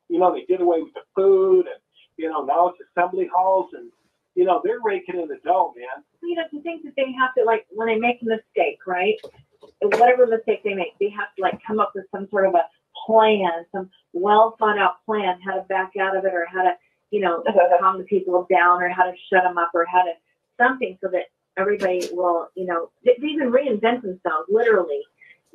You know, they did away with the food, and you know, now it's assembly halls, and you know, they're raking in the dough, man. You know, to think that they have to, like, when they make a mistake, right? Whatever mistake they make, they have to, like, come up with some sort of a plan, some well thought out plan, how to back out of it, or how to, you know, calm the people down, or how to shut them up, or how to something so that everybody will, you know, they even reinvent themselves, literally,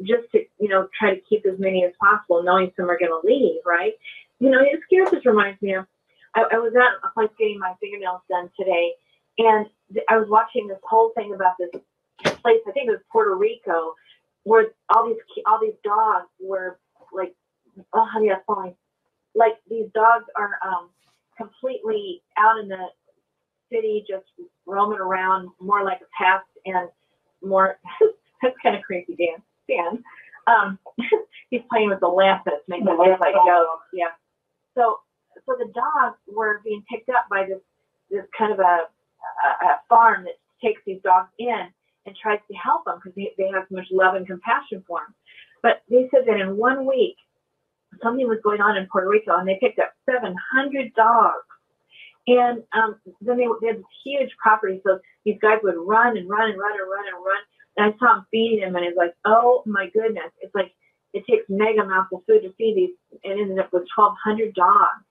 just to, you know, try to keep as many as possible, knowing some are going to leave, right? You know, it scares, just reminds me of, I was at a place getting my fingernails done today, and I was watching this whole thing about this place, I think it was Puerto Rico, where all these dogs were like, oh honey, that's falling. Like, these dogs are completely out in the city, just roaming around, more like a pest, and more. That's kind of creepy, Dan. He's playing with the lamp that's making it look like ghosts. Yeah. So the dogs were being picked up by this kind of a farm that takes these dogs in and tries to help them because they have so much love and compassion for them. But they said that in 1 week, something was going on in Puerto Rico, and they picked up 700 dogs. And then they had this huge property, so these guys would run and run and run and run and run. And I saw them feeding them, and it's like, oh my goodness, it's like it takes mega amounts of food to feed these, and ended up with 1,200 dogs.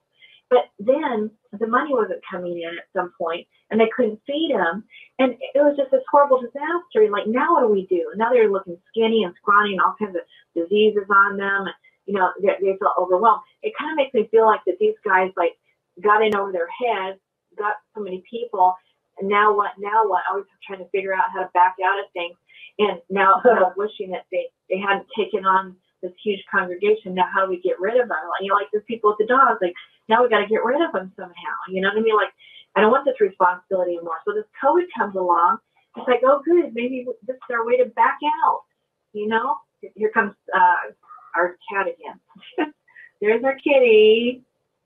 But then the money wasn't coming in at some point, and they couldn't feed them, and it was just this horrible disaster. And like, now what do we do? And now they're looking skinny and scrawny, and all kinds of diseases on them, and you know, they feel overwhelmed. It kind of makes me feel like that these guys like got in over their heads, got so many people, and now what? Now what? Always trying to figure out how to back out of things, and now wishing that they hadn't taken on this huge congregation. Now how do we get rid of them? You know, like the people with the dogs, like now we got to get rid of them somehow. You know what I mean? Like, I don't want this responsibility anymore. So this COVID comes along. It's like, oh, good, maybe this is our way to back out. You know, here comes our cat again. There's our kitty.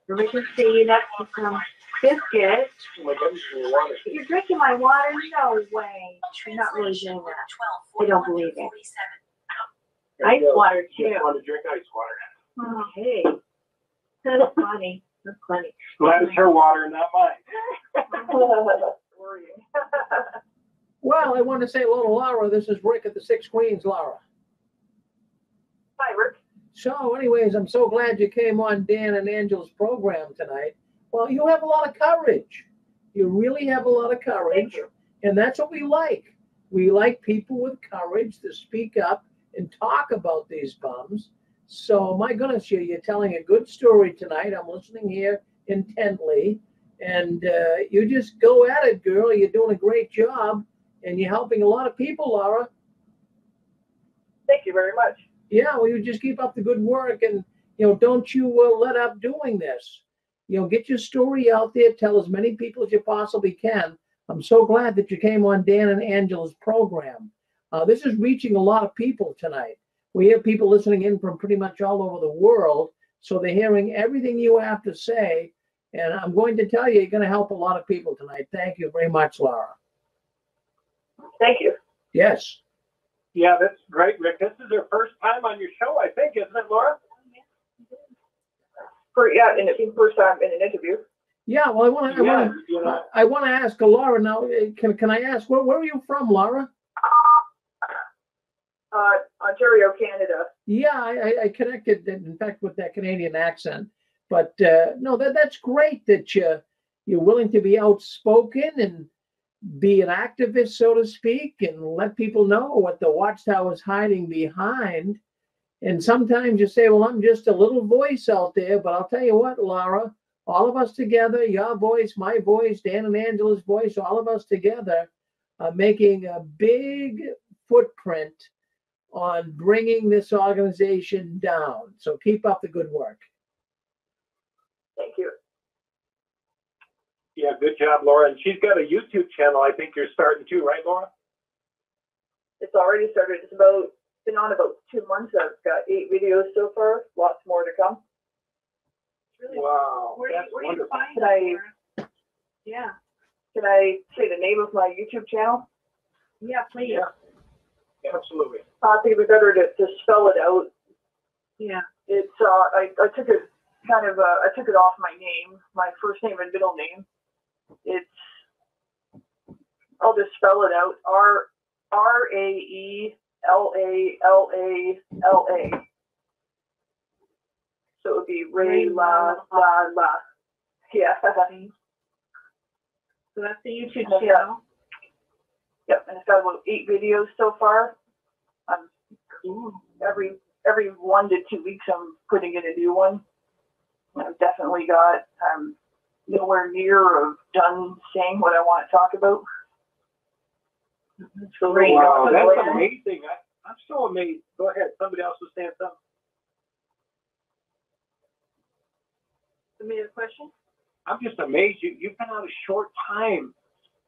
Everybody can see that's some biscuit. Oh my goodness, you want it. You're drinking my water? No way. You're not really doing that. I don't believe it. Ice water You too. want to drink ice water. Okay. That's funny. That's funny. Glad it's her water, not mine. Worrying. Well, I want to say hello to Laura. This is Rick at the Six Queens, Laura. Hi, Rick. So, anyways, I'm so glad you came on Dan and Angela's program tonight. Well, you have a lot of courage. You really have a lot of courage. Thank you. And that's what we like. We like people with courage to speak up and talk about these bums. So, my goodness, you're telling a good story tonight. I'm listening here intently. And you just go at it, girl. You're doing a great job. And you're helping a lot of people, Laura. Thank you very much. Yeah, well, you just keep up the good work. And, don't you let up doing this. Get your story out there. Tell as many people as you possibly can. I'm so glad that you came on Dan and Angela's program. This is reaching a lot of people tonight. We have people listening in from pretty much all over the world. So they're hearing everything you have to say. And I'm going to tell you, you're going to help a lot of people tonight. Thank you very much, Laura. Thank you. Yes. Yeah, that's great, Rick. This is her first time on your show, I think, isn't it, Laura? And it's first time in an interview. Yeah, well, I want to ask Laura now. Can I ask where are you from, Laura? Ontario, Canada. Yeah, I connected, in fact, with that Canadian accent. But no, that's great that you're willing to be outspoken and be an activist, so to speak, and let people know what the Watchtower is hiding behind. And sometimes you say, well, I'm just a little voice out there. But I'll tell you what, Laura, all of us together, your voice, my voice, Dan and Angela's voice, all of us together are making a big footprint on bringing this organization down. So keep up the good work. Thank you. Yeah, good job, Laura. And she's got a YouTube channel I think you're starting too, right, Laura? It's already started. It's been on about 2 months. I've got 8 videos so far. Lots more to come. Really, Wow, where that's do you wonderful. find Can that, I- Laura? Yeah. Can I say the name of my YouTube channel? Yeah, please. Yeah, absolutely. I think it'd be better to spell it out. Yeah. It's I took it I took it off my name, my first name and middle name. I'll just spell it out. RAELALA. So it would be Ray La La La. Yeah. So that's the YouTube Yeah. channel. Yep, and it's got about 8 videos so far. Every 1 to 2 weeks I'm putting in a new one. I've definitely got nowhere near of done saying what I want to talk about. So Great. Wow, right that's now, amazing. I'm so amazed. Go ahead. Somebody else was saying something. Any other question? I'm just amazed. You've been on a short time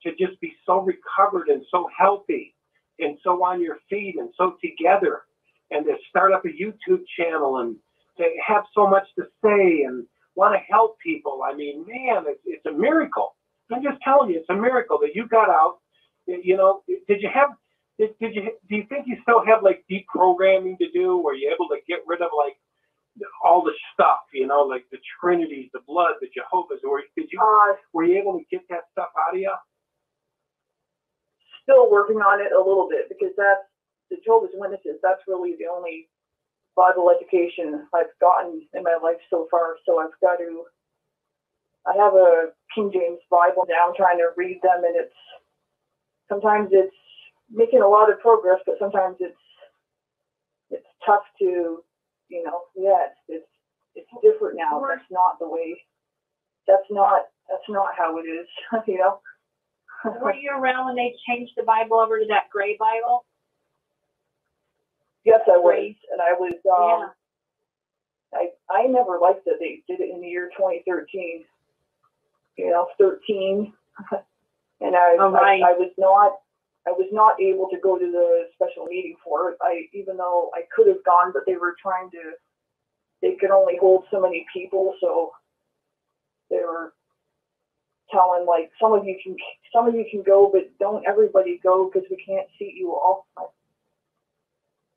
to just be so recovered and so healthy and so on your feet and so together, and to start up a YouTube channel and to have so much to say and want to help people. I mean, man, it's a miracle. I'm just telling you, it's a miracle that you got out. Do you think you still have like deprogramming to do? Were you able to get rid of like all the stuff, like the Trinities, the blood, the Jehovah's, or were you able to get that stuff out of you? still working on it a little bit because that's the Jehovah's Witnesses. That's really the only Bible education I've gotten in my life so far. So I have a King James Bible now. I'm trying to read them, and sometimes it's making a lot of progress, but sometimes it's tough to, it's different now. That's not the way. That's not how it is. Were you around when they changed the Bible over to that gray Bible? Yes, I was, and I was. Yeah. I never liked that they did it in the year 2013. 13, and I was not able to go to the special meeting for it. Even though I could have gone, but they could only hold so many people. So they were telling like some of you can go, but don't everybody go because we can't seat you all.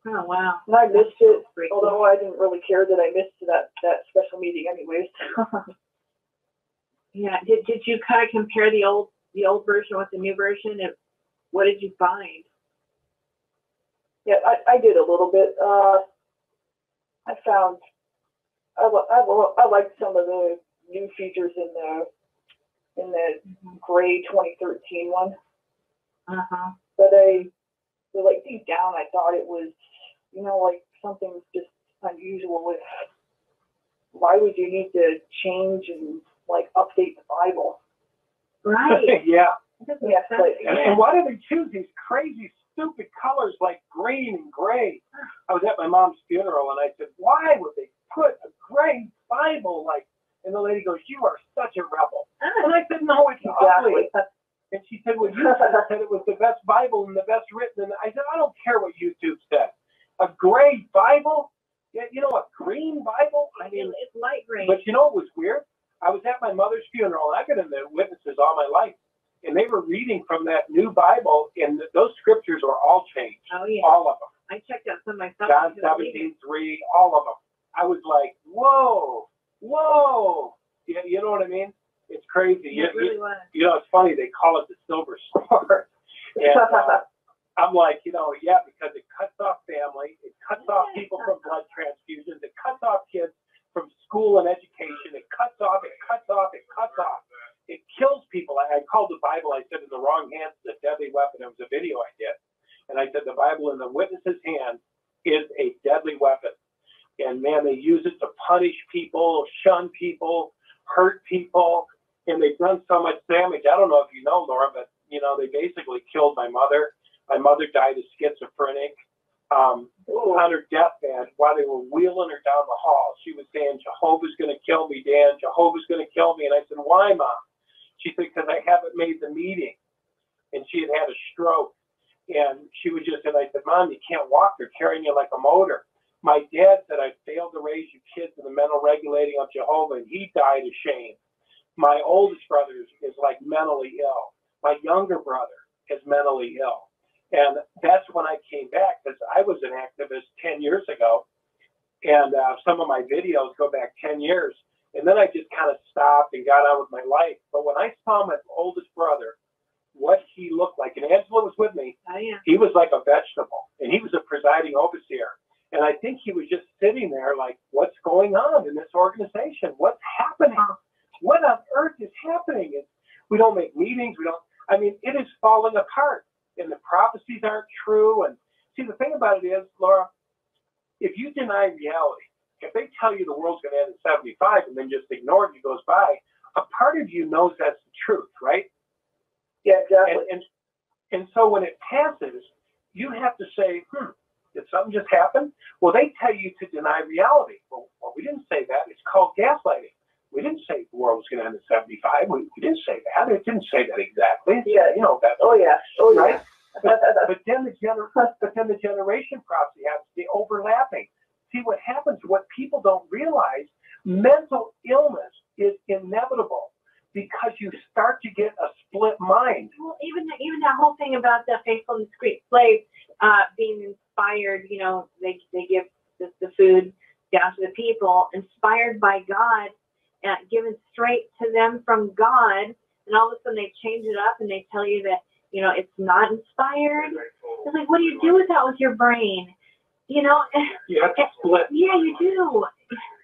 Oh, wow. And I missed it, Great. although I didn't really care that I missed that special meeting anyways. Yeah. Did you kind of compare the old version with the new version? And what did you find? Yeah, I did a little bit. I found I liked some of the new features in the gray 2013 one, Uh-huh. but like deep down I thought it was, like something just unusual with. Why would you need to change and like update the Bible? Right. Yeah. Yes, but And why do they choose these crazy, stupid colors like green and gray? I was at my mom's funeral and I said, why would they put a gray Bible like? And the lady goes, you are such a rebel. And I said, no, it's ugly. And she said, well, YouTube said it was the best Bible and the best written. And I said, I don't care what YouTube said. A gray Bible? Yeah, a green Bible? I mean, It's light green. but what was weird? I was at my mother's funeral, and I've been in the witnesses all my life. And they were reading from that new Bible, and those scriptures were all changed. Oh, yeah. All of them. I checked out some myself. John 17:3, all of them. I was like, whoa. Yeah, you know what I mean? It's crazy. It really was. It's funny. They call it the silver sword. And I'm like, yeah, because it cuts off family. It cuts off people from blood transfusions. It cuts off kids from school and education. It cuts off. It kills people. I called the Bible, I said, in the wrong hands, the deadly weapon. It was a video I did. And I said, the Bible in the witness's hand is a deadly weapon. And man, they use it to punish people, shun people, hurt people. And they've done so much damage. I don't know if you know, Laura, but, they basically killed my mother. My mother died of schizophrenic. On her deathbed, while they were wheeling her down the hall, she was saying, Jehovah's going to kill me, Dan. Jehovah's going to kill me. And I said, why, Mom? She said, because I haven't made the meeting. And she had a stroke. And she was just, and I said, Mom, you can't walk. They're carrying you like a motor. My dad said, I failed to raise you kids in the mental regulating of Jehovah, and he died of shame. My oldest brother is like mentally ill. My younger brother is mentally ill. And that's when I came back, because I was an activist 10 years ago. And some of my videos go back 10 years. And then I just kind of stopped and got on with my life. But when I saw my oldest brother, what he looked like, and Angela was with me, Oh, yeah. he was like a vegetable. And he was a presiding overseer. And I think he was just sitting there like, what's going on in this organization? What's happening? What on earth is happening? And we don't make meetings. It is falling apart. And the prophecies aren't true. And see, the thing about it is, Laura, if you deny reality, if they tell you the world's going to end in 75 and then just ignore it and it goes by, a part of you knows that's the truth, right? yeah, exactly. And so when it passes, you have to say, did something just happen? Well, they tell you to deny reality. Well, we didn't say that. It's called gaslighting. We didn't say the world was going to end in 75. We didn't say that. It didn't say that exactly. Yeah. That. Oh yeah. Right? But then the generation prophecy has the overlapping. See what happens, what people don't realize, mental illness is inevitable because you start to get a split mind. Well, even that whole thing about the faithful and discreet slave being inspired, they give the food down to the people, inspired by God, given straight to them from God, and all of a sudden they change it up and they tell you that, it's not inspired. It's like, what do you do with that with your brain? You have to split. Yeah, you do.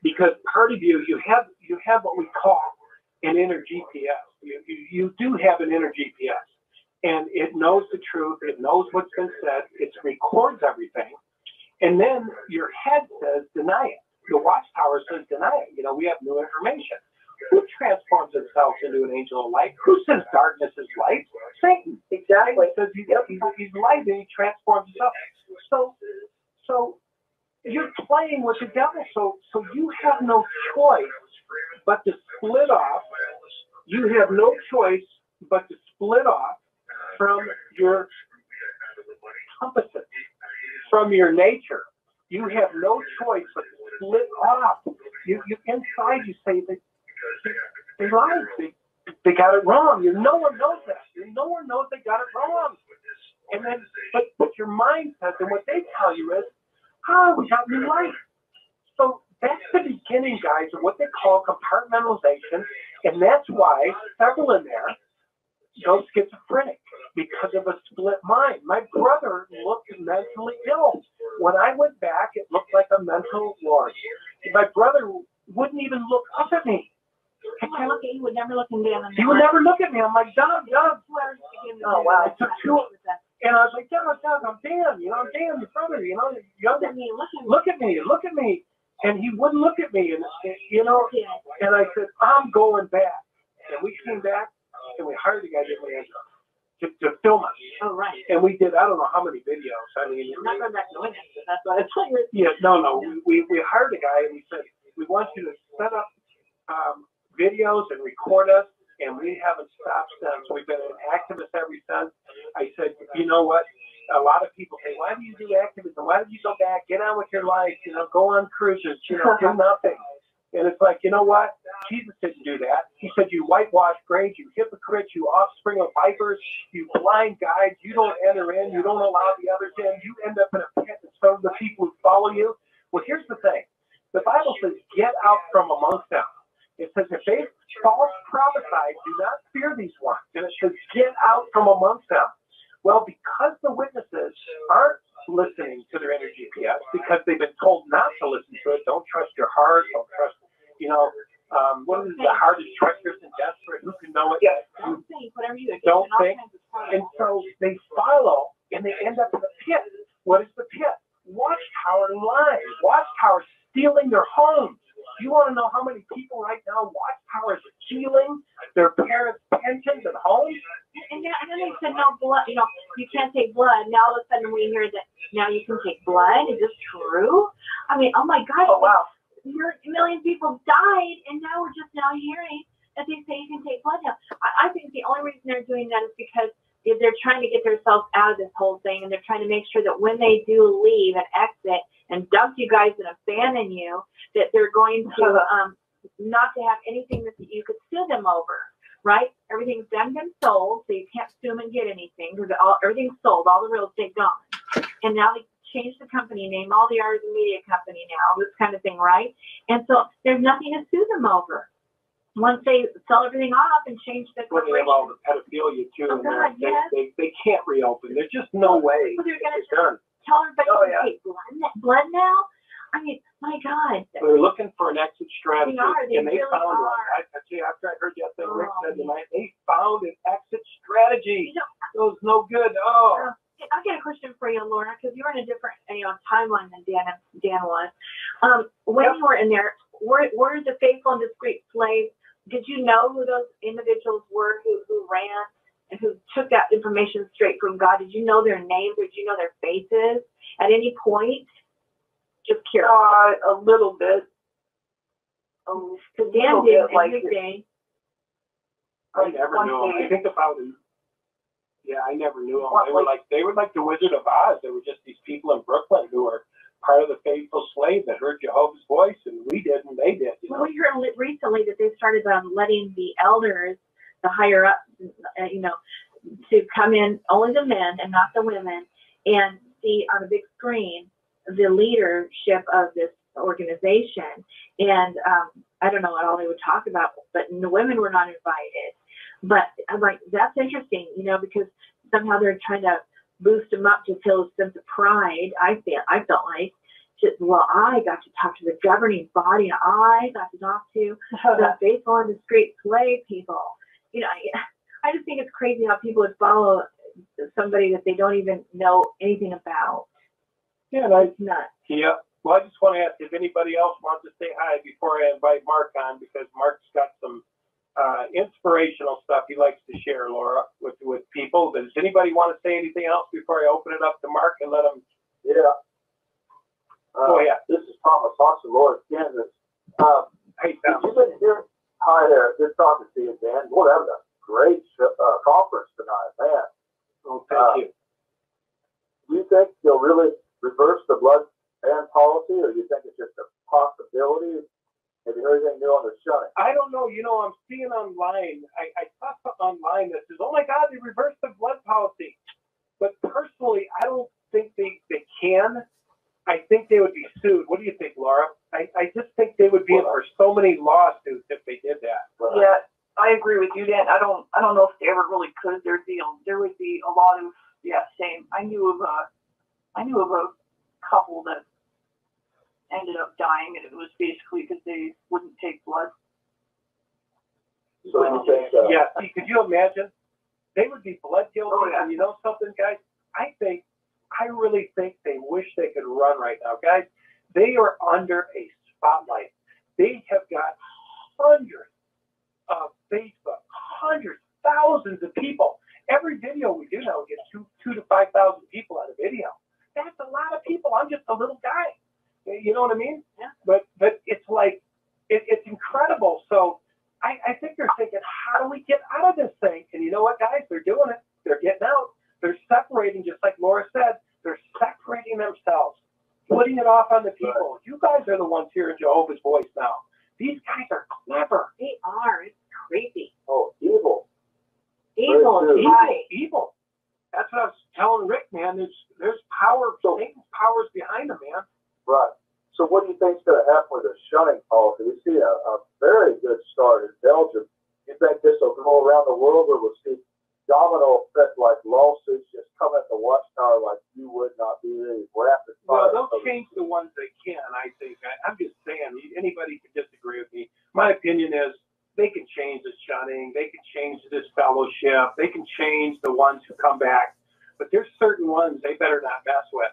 Because part of you have what we call an inner GPS. You do have an inner GPS. And it knows the truth. It knows what's been said. It records everything. And then your head says, deny it. The watchtower says, deny it. We have new information. Who transforms themselves into an angel of light? Who says darkness is light? Satan. Exactly. Satan says he's light and he transforms himself. So you're playing with the devil. So you have no choice but to split off. You have no choice but to split off from your competence, from your nature. You have no choice but to split off. You inside you say that They lied. They got it wrong. No one knows that. No one knows they got it wrong. And then, but your mind says, and what they tell you is, we got new life. So that's the beginning, guys, of what they call compartmentalization. And that's why several in there go schizophrenic, because of a split mind. My brother looked mentally ill. When I went back, it looked like a mental ward. My brother wouldn't even look up at me. He would never look in Dan. He would never look at me. I'm like, Doug. Oh, wow. It took two. And I was like, Doug, I'm Dan. I'm Dan, your brother. Look at me. And he wouldn't look at me. And I said, I'm going back. And we came back, and we hired a guy named Andrew to film us. Oh, right. And we did, I don't know how many videos. I mean, I'm not going back to witnesses. That's what I told you. Yeah, no. We hired a guy, and we said, we want you to set up videos and record us, and we haven't stopped since. We've been an activist ever since. I said, you know what? A lot of people say, why do you do activism? Why did you go back? Get on with your life. Go on cruises. Do nothing. And it's like, you know what? Jesus didn't do that. He said, you whitewash graves, you hypocrites, you offspring of vipers, you blind guides. You don't enter in. You don't allow the others in. You end up in a pit, and so do the people who follow you. Well, here's the thing. The Bible says, get out from amongst them. It says, if they false prophesy, do not fear these ones. And it says, get out from amongst them. Well, because the witnesses aren't listening to their inner GPS, because they've been told not to listen to it, don't trust your heart, don't trust, what is the heart is treacherous and desperate, who can know it? Yes. Don't think, whatever you do. Don't think. And so they follow, and they end up in the pit. What is the pit? Watchtower lies. Watchtower stealing their homes. You want to know how many people right now Watchtower is stealing their parents' pensions and homes? And then they said no blood. You can't take blood. Now all of a sudden we hear that now you can take blood. Is this true? I mean, oh my gosh! Oh, wow. A million people died, and now we're just now hearing that they say you can take blood now. I think the only reason they're doing that is because they're trying to get themselves out of this whole thing, and they're trying to make sure that when they do leave and exit and dump you guys and abandon you, that they're going to not to have anything that you could sue them over, right? Everything's done been sold, so you can't sue them and get anything because everything's sold, all the real estate gone. And now they changed the company name, all the Artisan Media Company now, this kind of thing, right? And so there's nothing to sue them over. Once they sell everything off and change the corporation. They have all the pedophilia too, oh, God, yes. they can't reopen. There's just no way. Well, they're going it's done. Tell everybody to take blood now? I mean, my God. They're looking for an exit strategy. They and they really found one. I tell you, after I heard that thing Rick said tonight, they found an exit strategy. It was no good. I got a question for you, Laura, because you're in a different timeline than Dan was. When you were in there, were the faithful and discreet slaves, did you know who those individuals were who ran and who took that information straight from God? Did you know their names? Did you know their faces at any point? Just curious. A little bit. Because Dan did in his day. I never knew them. I think about it. Yeah, I never knew them. They were like the Wizard of Oz. They were just these people in Brooklyn who were part of the faithful slave that heard Jehovah's voice, and we did, and they did. Well, we heard recently that they started letting the elders, the higher up, to come in, only the men and not the women, and see on a big screen the leadership of this organization. And I don't know what all they would talk about, but the women were not invited. But I'm like, that's interesting, because somehow they're trying to boost them up to feel a sense of pride. I felt like, I got to talk to the governing body. I got to talk to the faithful and discreet slave people. I just think it's crazy how people would follow somebody that they don't even know anything about. Yeah, it's nuts. Yeah. Well, I just want to ask if anybody else wants to say hi before I invite Mark on, because Mark's got some inspirational stuff he likes to share, Laura, with people. Does anybody want to say anything else before I open it up to Mark and let him? Yeah. Go ahead. This is Thomas Hawson, Lawrence, Kansas. Hey, Tom. You've been here. Hi there. Good talking to you, Dan. We're having a great conference tonight, man. Oh, thank you. Do you think they'll really reverse the blood ban policy, or do you think it's just a possibility? Have you heard anything new on the shunning? I don't know. You know, I'm seeing online. I saw something online that says, "Oh my God, they reversed the blood policy." But personally, I don't think they can. I think they would be sued. What do you think, Laura? I just think they would be in for so many lawsuits if they did that. Yeah, I agree with you, Dan. I don't know if they ever really could. There would be a lot of, same. I knew of a couple that ended up dying, and it was basically because they wouldn't take blood. So you think, Yeah, see, could you imagine? They would be blood guilty. Oh, yeah. And you know something, guys? I really think they wish they could run right now. Guys, they are under a spotlight. They have got hundreds of Facebook, thousands of people. Every video we do now gets 2,000 to 5,000 people on a video. That's a lot of people. I'm just a little guy. You know what I mean? Yeah. But it's like, it's incredible. So I think they're thinking, how do we get out of this thing? And you know what, guys? They're doing it. They're getting out. They're separating, just like Laura said. They're separating themselves, putting it off on the people. You guys are the ones hearing Jehovah's voice now. These guys are clever. They are. It's crazy. oh, evil. Evil, Very true. right? Evil. That's what I was telling Rick, man. There's power. Satan's powers behind them, man. Right. So what do you think's going to happen with the shunning policy? We see a very good start in Belgium. You think this will go around the world, or we'll see domino effect like lawsuits just come at the watchtower like you would not be rapid Well, fire? they'll change the ones they can, I think. I'm just saying, anybody can disagree with me. My opinion is they can change the shunning, they can change this fellowship, they can change the ones who come back, but there's certain ones they better not mess with.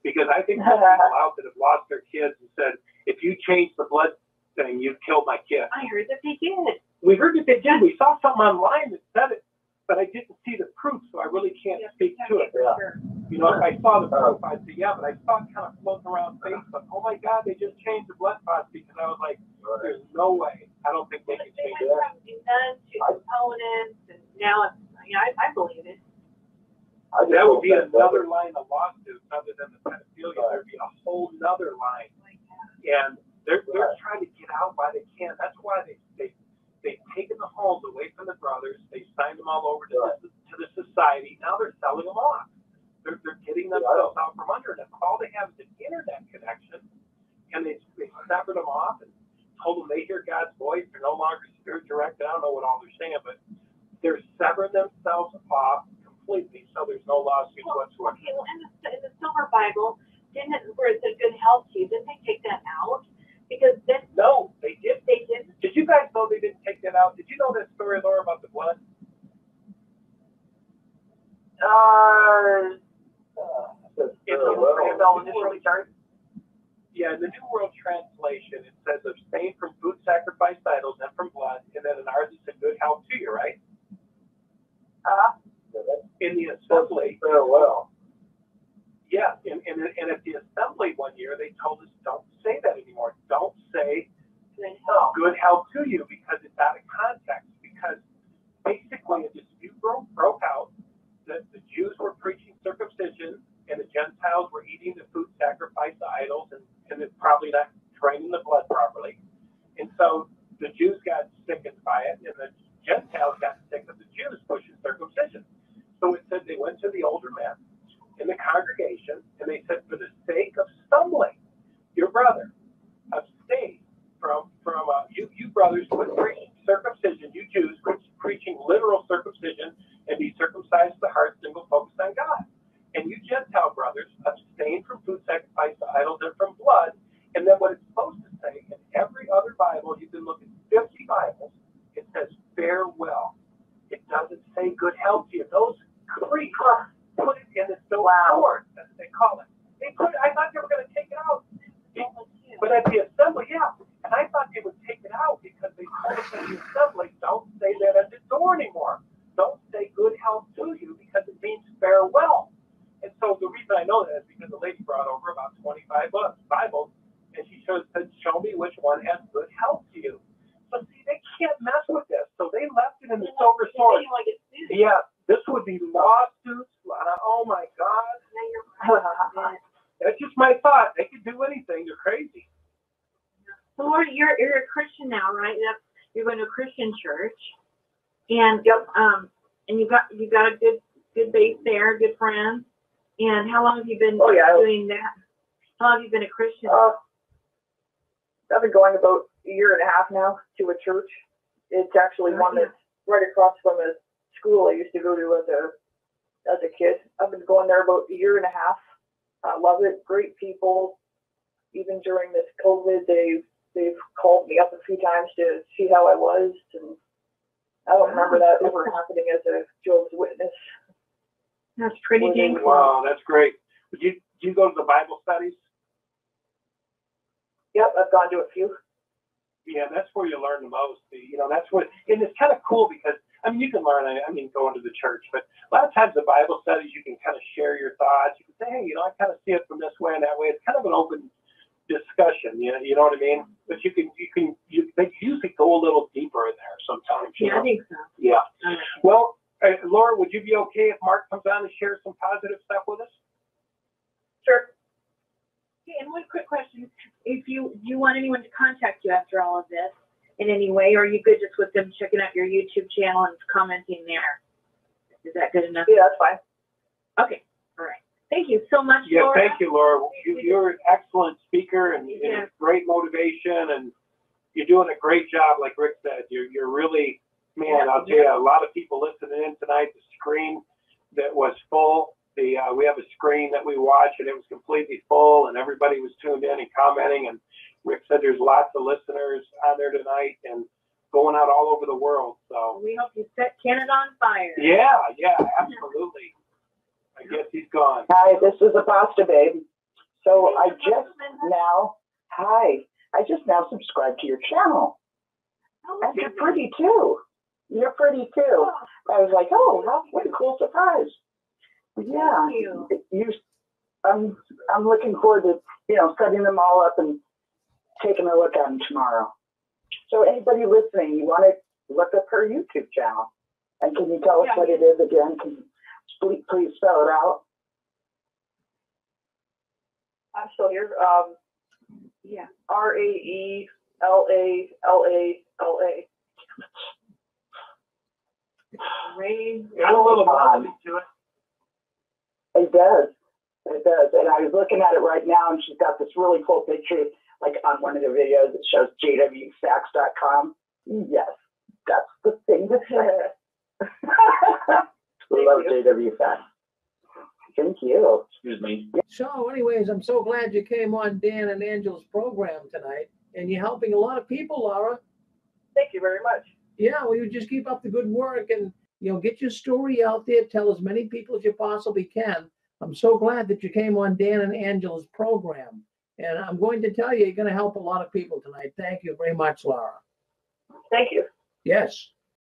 Because I think there's people out that have lost their kids and said, if you change the blood thing, you've killed my kid. I heard that they did. We heard that they did. We saw something online that said it, but I didn't see the proof, so I really can't speak to it. Yeah. Sure. You know, if I saw the proof, I'd say, yeah, but I saw it kind of floating around Facebook. Oh my God, they just changed the blood policy, because I was like, there's no way. I don't think they But can they change went it. from nuns to components, and now it's, I believe it. I just That don't would be think another line of lawsuits other than the pedophilia. There'd be a whole nother line. And they're trying to get out while they can. That's why they've taken the homes away from the brothers. They signed them all over to the society. Now they're selling them off. They're getting themselves out from under them. All they have is an internet connection, and they severed them off and told them they hear God's voice. They're no longer spirit directed. I don't know what all they're saying, but they're severing themselves off completely, so there's no lawsuits whatsoever. Okay, well, in the Silver Bible, didn't it, where it said good health to you, didn't they take that out? Because then No, they did. they didn't. Did you guys know they didn't take that out? Did you know that story, Laura, about the blood? Yeah, in the New World Translation, it says abstain from food sacrificed to idols and from blood, and then in ours it said good health to you, right? In the assembly, farewell. yeah, and at the assembly one year, they told us don't say that anymore. Don't say good health to you, because it's out of context. Because basically a dispute broke out. The Jews were preaching circumcision, and the Gentiles were eating the food sacrificed to idols, and it's probably not draining the blood properly. And so the Jews got sickened by it, and the Gentiles got sick of the Jews pushing circumcision. So it said they went to the older men in the congregation, and they said, for the sake of stumbling your brother, abstain from you brothers quit preaching circumcision, you Jews quit preaching literal circumcision and be circumcised to the heart, single focused on God. And you Gentile brothers, abstain from food sacrificed to idols and from blood. And then what it's supposed to say, in every other Bible, you can look at 50 Bibles, it says farewell. It doesn't say good health to you. Those Greeks put it in the sword, as they call it. They put it, I thought they were going to take it out. But at the assembly, yeah. And I thought they would take it out because they told us at the assembly, don't say that at the door anymore. Don't say good health to you, because it means farewell. And so the reason I know that is because the lady brought over about 25 Bibles, and she said, show me which one has good health to you. So see, they can't mess with this. So they left it in the silver sword. Yeah, this would be lawsuits. Oh my God. Now you're That's just my thought. They could do anything. They're crazy. So Lord, you're you're a Christian now, right? You're going to a Christian church, and and you got a good base there, good friends. And how long have you been doing that? How long have you been a Christian? I've been going about a year and a half now to a church. It's actually one that's right across from a school I used to go to as a kid. I've been going there about a year and a half. I love it. Great people. Even during this COVID, they've called me up a few times to see how I was, and I don't remember that ever happening as a Jehovah's Witness. That's pretty dang cool. Wow, that's great. Do you go to the Bible studies? Yep, I've gone to a few. Yeah, that's where you learn the most. That's what, and it's kind of cool because, you can learn, going to the church, but a lot of times the Bible studies, you can kind of share your thoughts. You can say, hey, I kind of see it from this way and that way. It's kind of an open discussion, you know what I mean? But they usually go a little deeper in there sometimes. Yeah, I think so. Yeah. Well, Laura, would you be okay if Mark comes on and shares some positive stuff with us? Sure. Okay, and one quick question. Do you want anyone to contact you after all of this in any way, or are you good just with them checking out your YouTube channel and commenting there? Is that good enough? Yeah, that's fine. Okay, all right. Thank you so much, Yeah, Laura. thank you, Laura. You're an excellent speaker and great motivation, and you're doing a great job, like Rick said. You're really, man, I'll tell you, a lot of people listening in tonight, the screen that was full. We have a screen that we watch, and it was completely full, and everybody was tuned in and commenting. And Rick said there's lots of listeners on there tonight and going out all over the world. So we hope you set Canada on fire. Yeah, absolutely. I guess he's gone. Hi, this is Apasta Babe. So I just now subscribed to your channel. And you're pretty too. You're pretty too. I was like, oh, what a cool surprise. Yeah. I'm looking forward to, setting them all up and taking a look at them tomorrow. So anybody listening, you want to look up her YouTube channel. And can you tell us what it is again? Can you please spell it out? I'm still here. RAELALALA. Got a little melody to it. It does. It does. And I was looking at it right now, and she's got this really cool picture, like on one of the videos that shows jwfax.com. Yes, that's the thing to say. We love JWFax. Thank you. Excuse me. So anyways, I'm so glad you came on Dan and Angela's program tonight, and you're helping a lot of people, Laura. Thank you very much. Yeah, well, you just keep up the good work and, get your story out there. Tell as many people as you possibly can. I'm so glad that you came on Dan and Angela's program. And I'm going to tell you, you're going to help a lot of people tonight. Thank you very much, Laura. Thank you. Yes.